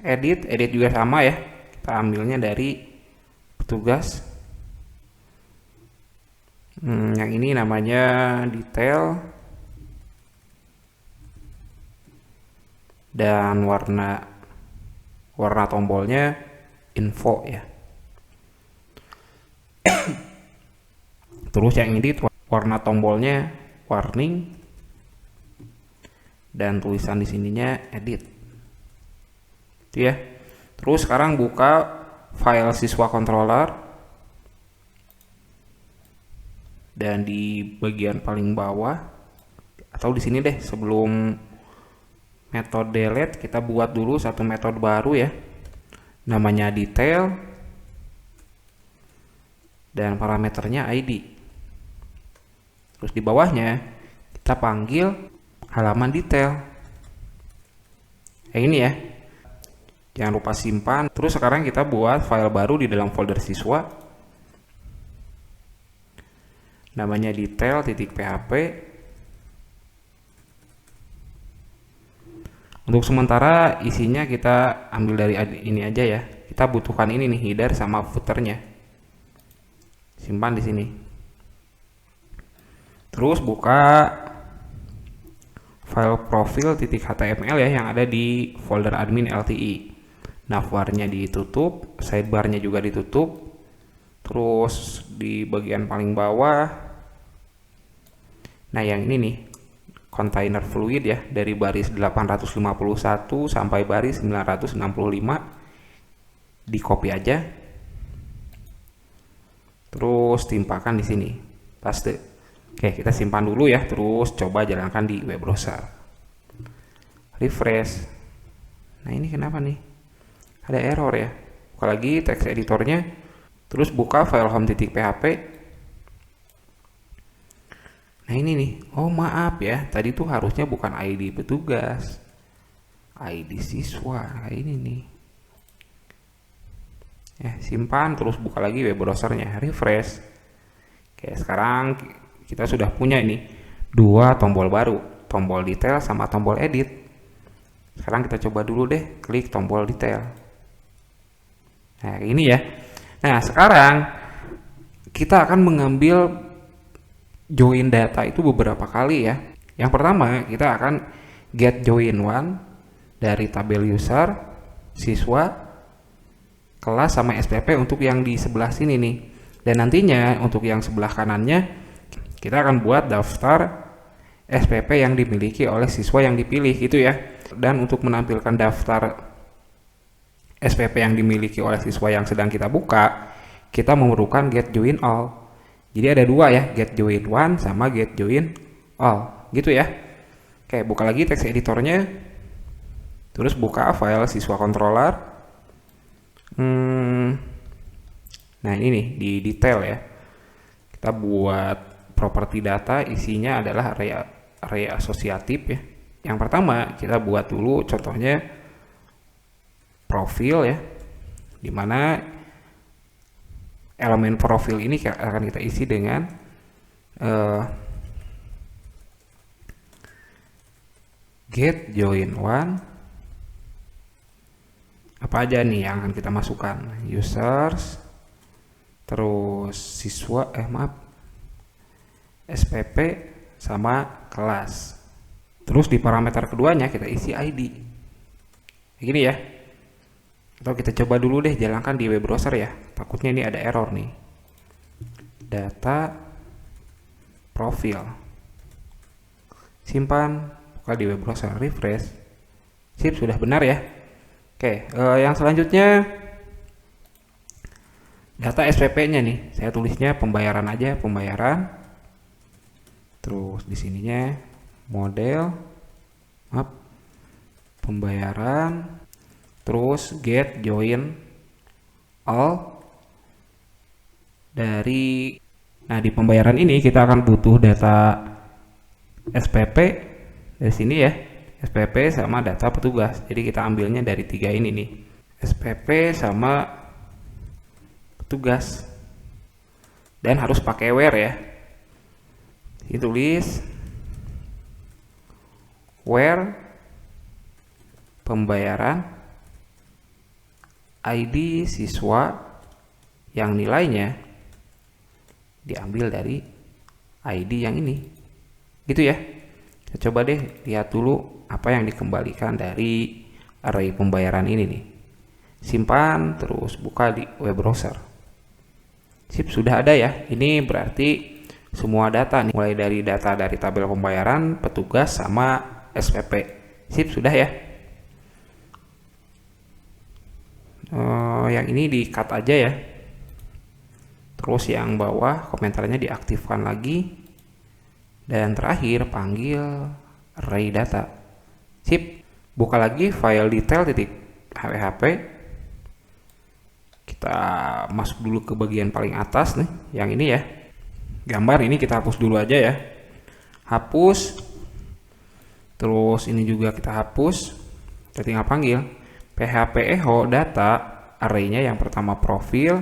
edit juga sama ya. Kita ambilnya dari petugas. Yang ini namanya detail. Dan warna tombolnya info ya. Terus yang ini warna tombolnya warning dan tulisan di sininya edit. Itu ya. Terus sekarang buka file siswa controller dan di bagian paling bawah atau di sini deh, sebelum metode delete kita buat dulu satu metode baru ya. Namanya detail dan parameternya ID. Terus di bawahnya kita panggil halaman detail. Ini ya. Jangan lupa simpan. Terus sekarang kita buat file baru di dalam folder siswa. Namanya detail.php. Untuk sementara isinya kita ambil dari ini aja ya. Kita butuhkan ini nih, header sama footernya. Simpan di sini. Terus buka file profil.html ya yang ada di folder admin LTI. Navbarnya ditutup, sidebarnya juga ditutup. Terus di bagian paling bawah, nah yang ini nih, container fluid ya, dari baris 851 sampai baris 965 di copy aja. Terus timpakan di sini, paste. Oke, kita simpan dulu ya. Terus coba jalankan di web browser. Refresh. Nah ini kenapa nih? Ada error ya. Buka lagi teks editornya. Terus buka file home.php. Nah ini nih. Oh maaf ya. Tadi tuh harusnya bukan ID petugas, ID siswa. Nah, ini nih. Simpan. Terus buka lagi web browsernya. Refresh. Oke, sekarang kita sudah punya ini dua tombol baru, tombol detail sama tombol edit. Sekarang kita coba dulu deh, klik tombol detail. Nah ini ya. Nah sekarang kita akan mengambil join data itu beberapa kali ya. Yang pertama kita akan get join one dari tabel user, siswa, kelas sama SPP untuk yang di sebelah sini nih. Dan nantinya untuk yang sebelah kanannya kita akan buat daftar SPP yang dimiliki oleh siswa yang dipilih gitu ya. Dan untuk menampilkan daftar SPP yang dimiliki oleh siswa yang sedang kita buka, kita memerlukan get join all. Jadi ada dua ya, get join one sama get join all gitu ya. Oke, buka lagi teks editornya. Terus buka file siswa controller. Nah ini nih di detail ya. Kita buat properti data, isinya adalah array asosiatif ya. Yang pertama kita buat dulu contohnya profil ya, dimana elemen profil ini akan kita isi dengan get join one. Apa aja nih yang akan kita masukkan? Users, terus siswa, SPP sama kelas. Terus di parameter keduanya kita isi ID. Begini ya. Atau kita coba dulu deh jalankan di web browser ya. Takutnya ini ada error nih. Data profil. Simpan, buka di web browser, refresh. Sip, sudah benar ya. Oke, yang selanjutnya data SPP-nya nih. Saya tulisnya pembayaran aja, pembayaran. Terus di sininya model, pembayaran. Terus get join all dari. Nah, di pembayaran ini kita akan butuh data SPP dari sini ya. SPP sama data petugas. Jadi kita ambilnya dari 3 ini nih. SPP sama petugas. Dan harus pakai where ya. Ditulis where pembayaran ID siswa yang nilainya diambil dari ID yang ini. Gitu ya. Kita coba deh lihat dulu apa yang dikembalikan dari array pembayaran ini nih. Simpan, terus buka di web browser. Sip, sudah ada ya. Ini berarti semua data nih, mulai dari data dari tabel pembayaran, petugas sama SPP. Sip, sudah ya. Yang ini di cut aja ya. Terus yang bawah komentarnya diaktifkan lagi. Dan terakhir panggil array data. Sip, buka lagi file detail.php. Kita masuk dulu ke bagian paling atas nih, yang ini ya. Gambar ini kita hapus dulu aja ya. Hapus. Terus ini juga kita hapus. Kita tinggal panggil php echo data, arraynya yang pertama profil,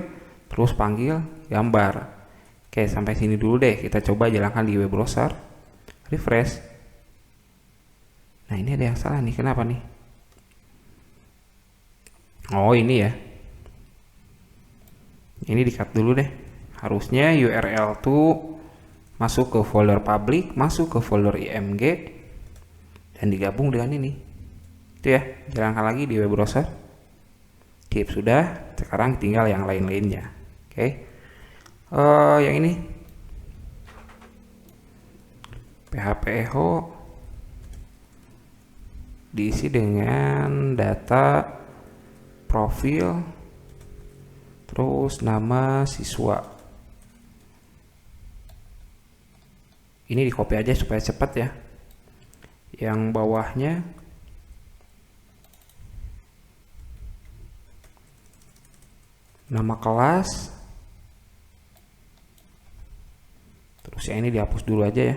terus panggil gambar. Oke, sampai sini dulu deh. Kita coba jalankan di web browser. Refresh. Nah, ini ada yang salah nih. Kenapa nih? Oh, ini ya. Ini di-cut dulu deh. Harusnya URL tuh masuk ke folder public, masuk ke folder img, dan digabung dengan ini. Itu ya. Jalankan lagi di web browser. Sip, sudah. Sekarang tinggal yang lain-lainnya. Oke. Yang ini php echo diisi dengan data profil, terus nama siswa. Ini di copy aja supaya cepat ya. Yang bawahnya nama kelas. Terus yang ini dihapus dulu aja ya.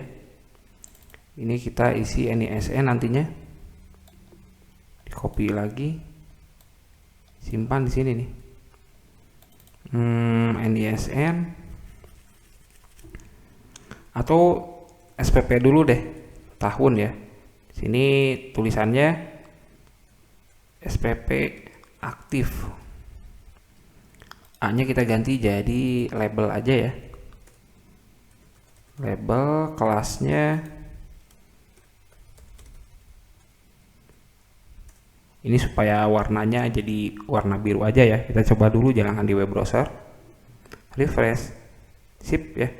Ini kita isi NISN nantinya. Di copy lagi. Simpan di sini nih. NISN atau SPP dulu deh, tahun ya. Sini tulisannya SPP aktif. A-nya kita ganti jadi label aja ya. Label, kelasnya ini supaya warnanya jadi warna biru aja ya. Kita coba dulu jalankan di web browser. Refresh. Sip ya.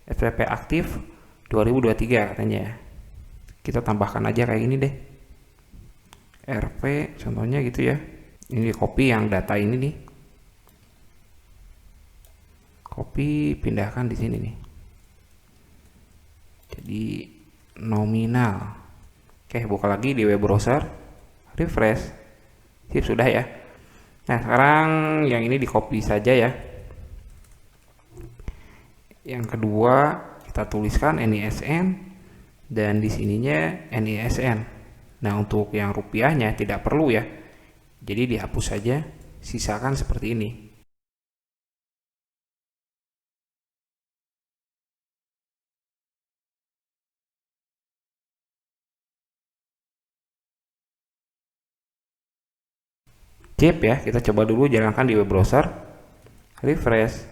SPP aktif 2023 katanya. Kita tambahkan aja kayak gini deh. RP contohnya gitu ya. Ini di copy yang data ini nih. Copy, pindahkan di sini nih. Jadi nominal. Oke, buka lagi di web browser. Refresh. Sip, sudah ya. Nah, sekarang yang ini di copy saja ya. Yang kedua kita tuliskan NISN dan di sininya NISN. Nah, untuk yang rupiahnya tidak perlu ya. Jadi dihapus saja, sisakan seperti ini. Sip ya, kita coba dulu jalankan di web browser. Refresh.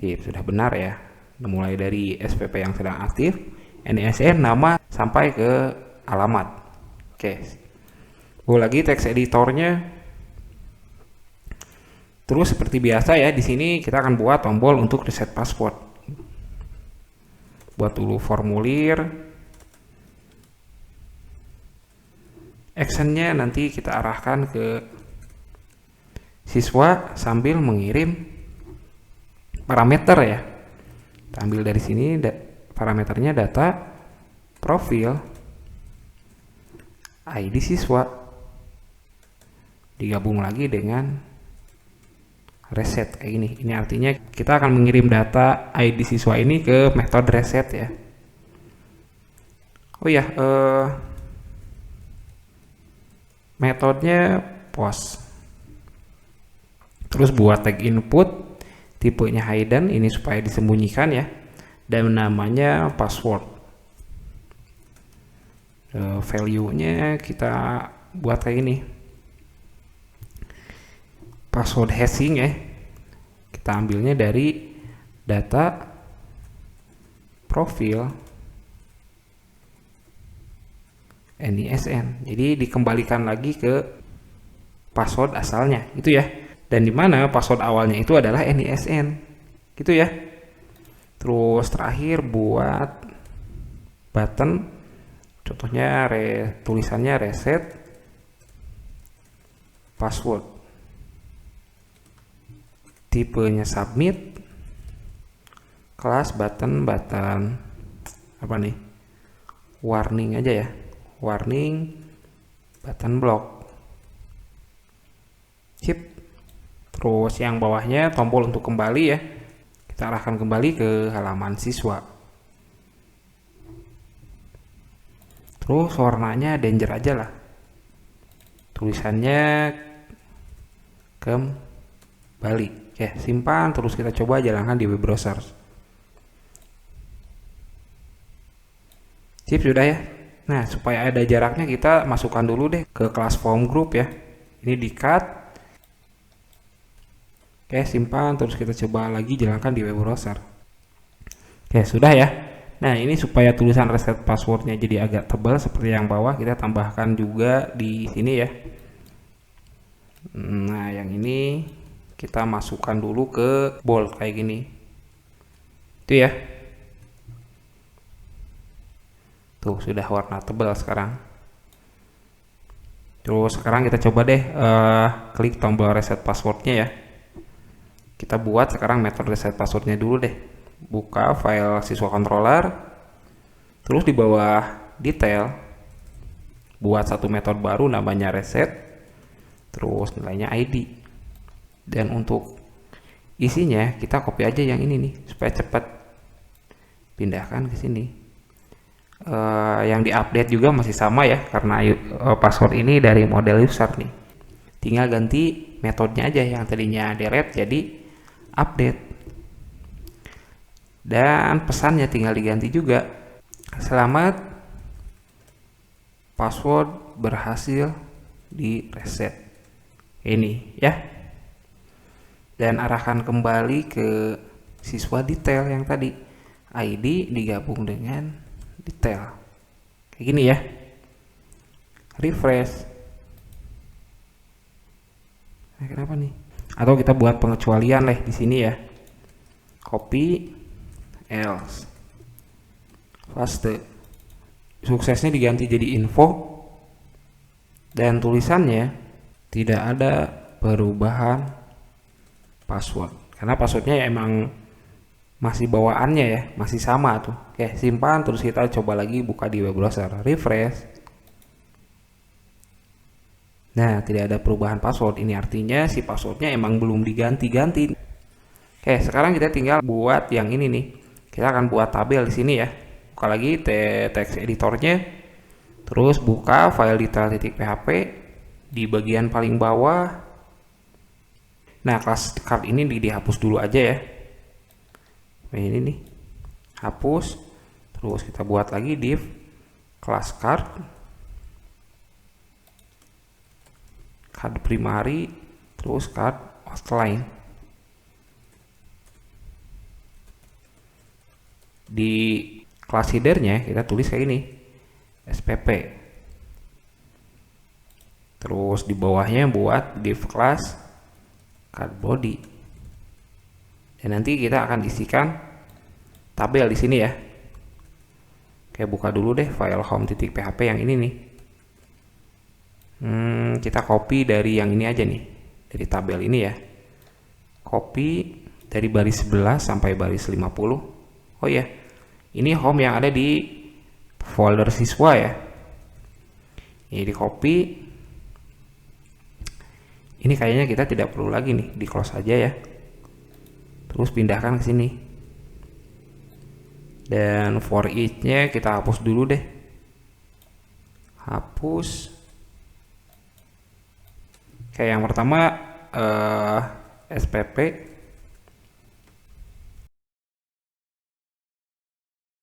Sip, sudah benar ya. Mulai dari SPP yang sedang aktif, NISN, nama, sampai ke alamat. Oke. Gue lagi teks editornya. Terus seperti biasa ya, di sini kita akan buat tombol untuk reset password. Buat dulu formulir. Actionnya nanti kita arahkan ke siswa sambil mengirim parameter ya. Kita ambil dari sini parameternya data, profil, ID siswa, digabung lagi dengan reset kayak gini. Ini artinya kita akan mengirim data ID siswa ini ke metode reset ya. Oh ya, metodenya post. Terus buat tag input, tipenya hidden, ini supaya disembunyikan ya, dan namanya password. Value-nya kita buat kayak gini, password hashing ya, kita ambilnya dari data, profil, NISN. Jadi dikembalikan lagi ke password asalnya itu ya, dan dimana password awalnya itu adalah NISN gitu ya. Terus terakhir buat button, contohnya tulisannya reset password, tipenya submit, kelas button apa nih, warning aja ya, warning button block. Sip. Terus yang bawahnya tombol untuk kembali ya, kita arahkan kembali ke halaman siswa. Terus warnanya danger aja lah, tulisannya kembali. Oke, simpan, terus kita coba jalankan di web browser. Sip, sudah ya. Nah, supaya ada jaraknya kita masukkan dulu deh ke kelas form group ya. Ini di cut. Oke, simpan, terus kita coba lagi jalankan di web browser. Oke, sudah ya. Nah, ini supaya tulisan reset passwordnya jadi agak tebal seperti yang bawah, kita tambahkan juga di sini ya. Nah, yang ini kita masukkan dulu ke bold kayak gini. Itu ya. Tuh, sudah warna tebal sekarang. Terus sekarang kita coba deh klik tombol reset passwordnya ya. Kita buat sekarang metode reset passwordnya dulu deh. Buka file siswa controller, terus di bawah detail buat satu metode baru namanya reset, terus nilainya ID, dan untuk isinya kita copy aja yang ini nih supaya cepat, pindahkan ke sini. Yang diupdate juga masih sama ya, karena password ini dari model user nih, tinggal ganti metodenya aja, yang tadinya delete jadi update, dan pesannya tinggal diganti juga, selamat password berhasil di reset ini ya, dan arahkan kembali ke siswa detail yang tadi, ID digabung dengan detail kayak gini ya. Refresh. Nah, kenapa nih? Atau kita buat pengecualian lah di sini ya. Copy, else, paste. Suksesnya diganti jadi info, dan tulisannya tidak ada perubahan password, karena passwordnya emang masih bawaannya ya, masih sama tuh. Oke, simpan, terus kita coba lagi buka di web browser, refresh. Nah, tidak ada perubahan password. Ini artinya si passwordnya emang belum diganti-ganti. Oke, sekarang kita tinggal buat yang ini nih. Kita akan buat tabel di sini ya. Buka lagi teks editornya. Terus buka file detail.php di bagian paling bawah. Nah, kelas card ini dihapus dulu aja ya. Nah, ini nih. Hapus. Terus kita buat lagi div kelas card. Card primary, terus card outline. Di kelas headernya kita tulis kayak ini, SPP. Terus di bawahnya buat div class card body. Dan nanti kita akan isikan tabel di sini ya. Oke, buka dulu deh file home.php yang ini nih. Kita copy dari yang ini aja nih, dari tabel ini ya. Copy dari baris 11 sampai baris 50. Oh iya, ini home yang ada di folder siswa ya. Ini di copy. Ini kayaknya kita tidak perlu lagi nih, di close aja ya. Terus pindahkan ke sini. Dan for each-nya kita hapus dulu deh. Hapus. Kayak yang pertama SPP.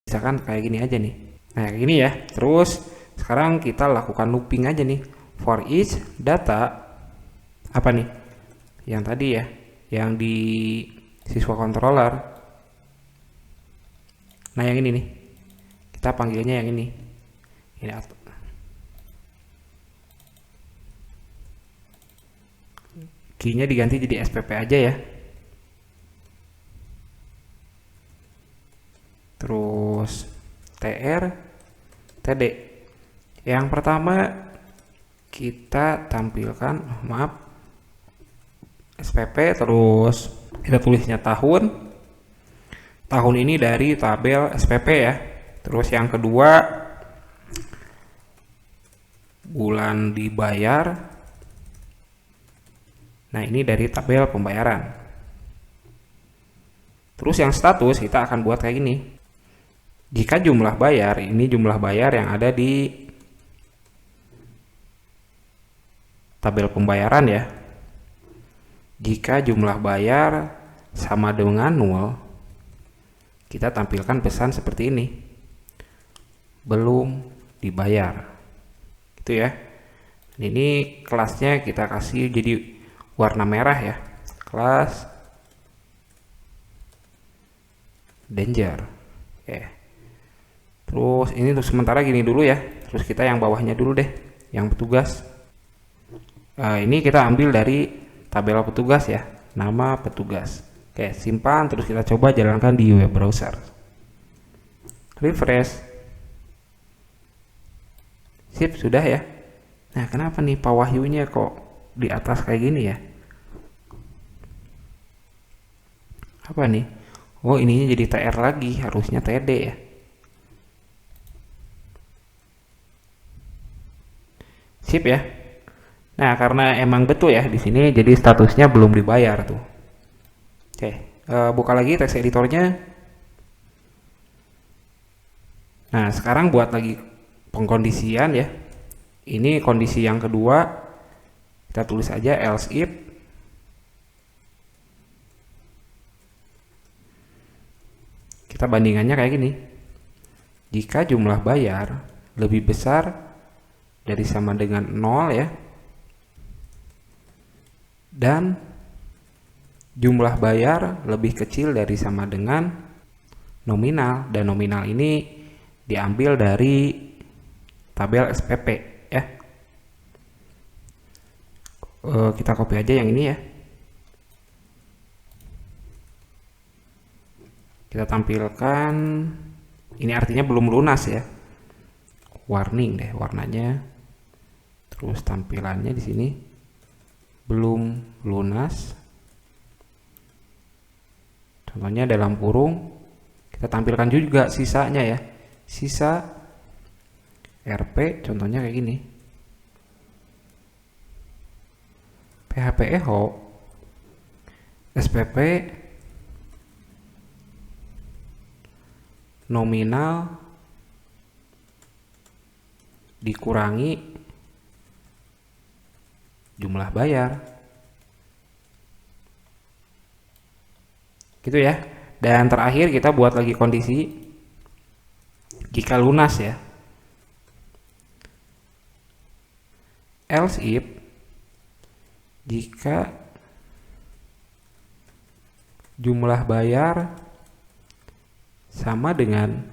Misalkan kayak gini aja nih. Nah, kayak gini ya. Terus sekarang kita lakukan looping aja nih. For each data apa nih? Yang tadi ya, yang di siswa controller. Nah, yang ini nih. Kita panggilnya yang ini. Ini key-nya diganti jadi SPP aja ya. Terus TR, TD. Yang pertama kita tampilkan, SPP, terus kita tulisnya tahun. Tahun ini dari tabel SPP ya. Terus yang kedua bulan dibayar. Nah, ini dari tabel pembayaran. Terus yang status kita akan buat kayak gini. Jika jumlah bayar, ini jumlah bayar yang ada di tabel pembayaran ya. Jika jumlah bayar sama dengan 0, kita tampilkan pesan seperti ini. Belum dibayar. Gitu ya. Ini kelasnya kita kasih jadi warna merah ya, kelas danger. Oke. Terus ini untuk sementara gini dulu ya. Terus kita yang bawahnya dulu deh, yang petugas. Ini kita ambil dari tabel petugas ya, nama petugas. Oke, simpan. Terus kita coba jalankan di web browser. Refresh. Sip, sudah ya. Nah, kenapa nih Pak Wahyunya kok di atas kayak gini ya? Apa nih? Oh, ininya jadi TR lagi, harusnya TD ya. Sip ya. Nah, karena emang betul ya di sini, jadi statusnya belum dibayar tuh. Oke, buka lagi text editornya. Nah, sekarang buat lagi pengkondisian ya. Ini kondisi yang kedua. Kita tulis aja else if kita bandingannya kayak gini. Jika jumlah bayar lebih besar dari sama dengan 0 ya, dan jumlah bayar lebih kecil dari sama dengan nominal, dan nominal ini diambil dari tabel SPP ya. Kita copy aja yang ini ya. Kita tampilkan, ini artinya belum lunas ya. Warning deh warnanya. Terus tampilannya di sini belum lunas. Contohnya dalam kurung kita tampilkan juga sisanya ya. Sisa RP contohnya kayak gini. PHP echo SPP dikurangi jumlah bayar. Gitu ya. Dan terakhir kita buat lagi kondisi jika lunas ya. Else if jika jumlah bayar sama dengan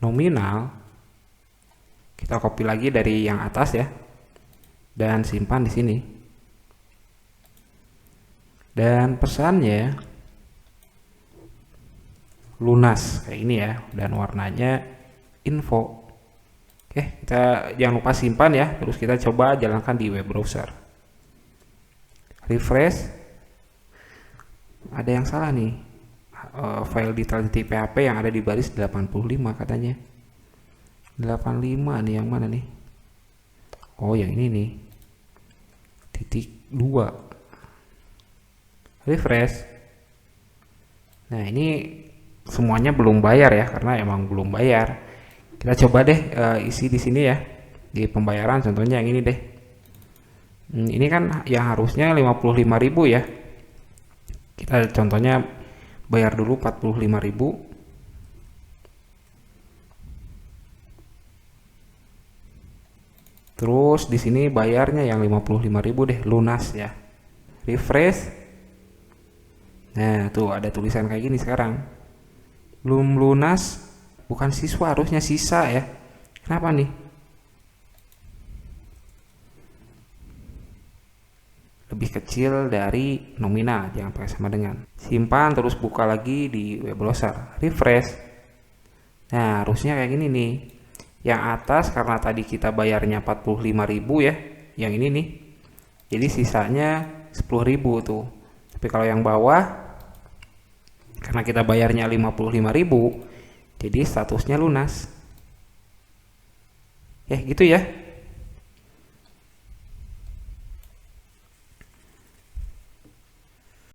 nominal, kita copy lagi dari yang atas ya dan simpan di sini. Dan pesannya lunas kayak ini ya, dan warnanya info. Oke, kita jangan lupa simpan ya, terus kita coba jalankan di web browser. Refresh. Ada yang salah nih. File detail.php yang ada di baris 85 katanya. 85 nih, yang mana nih? Oh, yang ini nih. .2. Refresh. Nah, ini semuanya belum bayar ya, karena emang belum bayar. Kita coba deh isi di sini ya, di pembayaran. Contohnya yang ini deh. Ini kan yang harusnya 55.000 ya. Kita contohnya bayar dulu 45.000. Terus di sini bayarnya yang 55.000 deh, lunas ya. Refresh. Nah, tuh ada tulisan kayak gini sekarang. Belum lunas. Bukan siswa, harusnya sisa ya. Kenapa nih? Lebih kecil dari nominal, jangan pakai sama dengan. Simpan, terus buka lagi di web browser. Refresh. Nah, harusnya kayak gini nih. Yang atas karena tadi kita bayarnya 45.000 ya. Yang ini nih. Jadi sisanya 10.000 tuh. Tapi kalau yang bawah, karena kita bayarnya 55.000, jadi statusnya lunas. Ya gitu ya.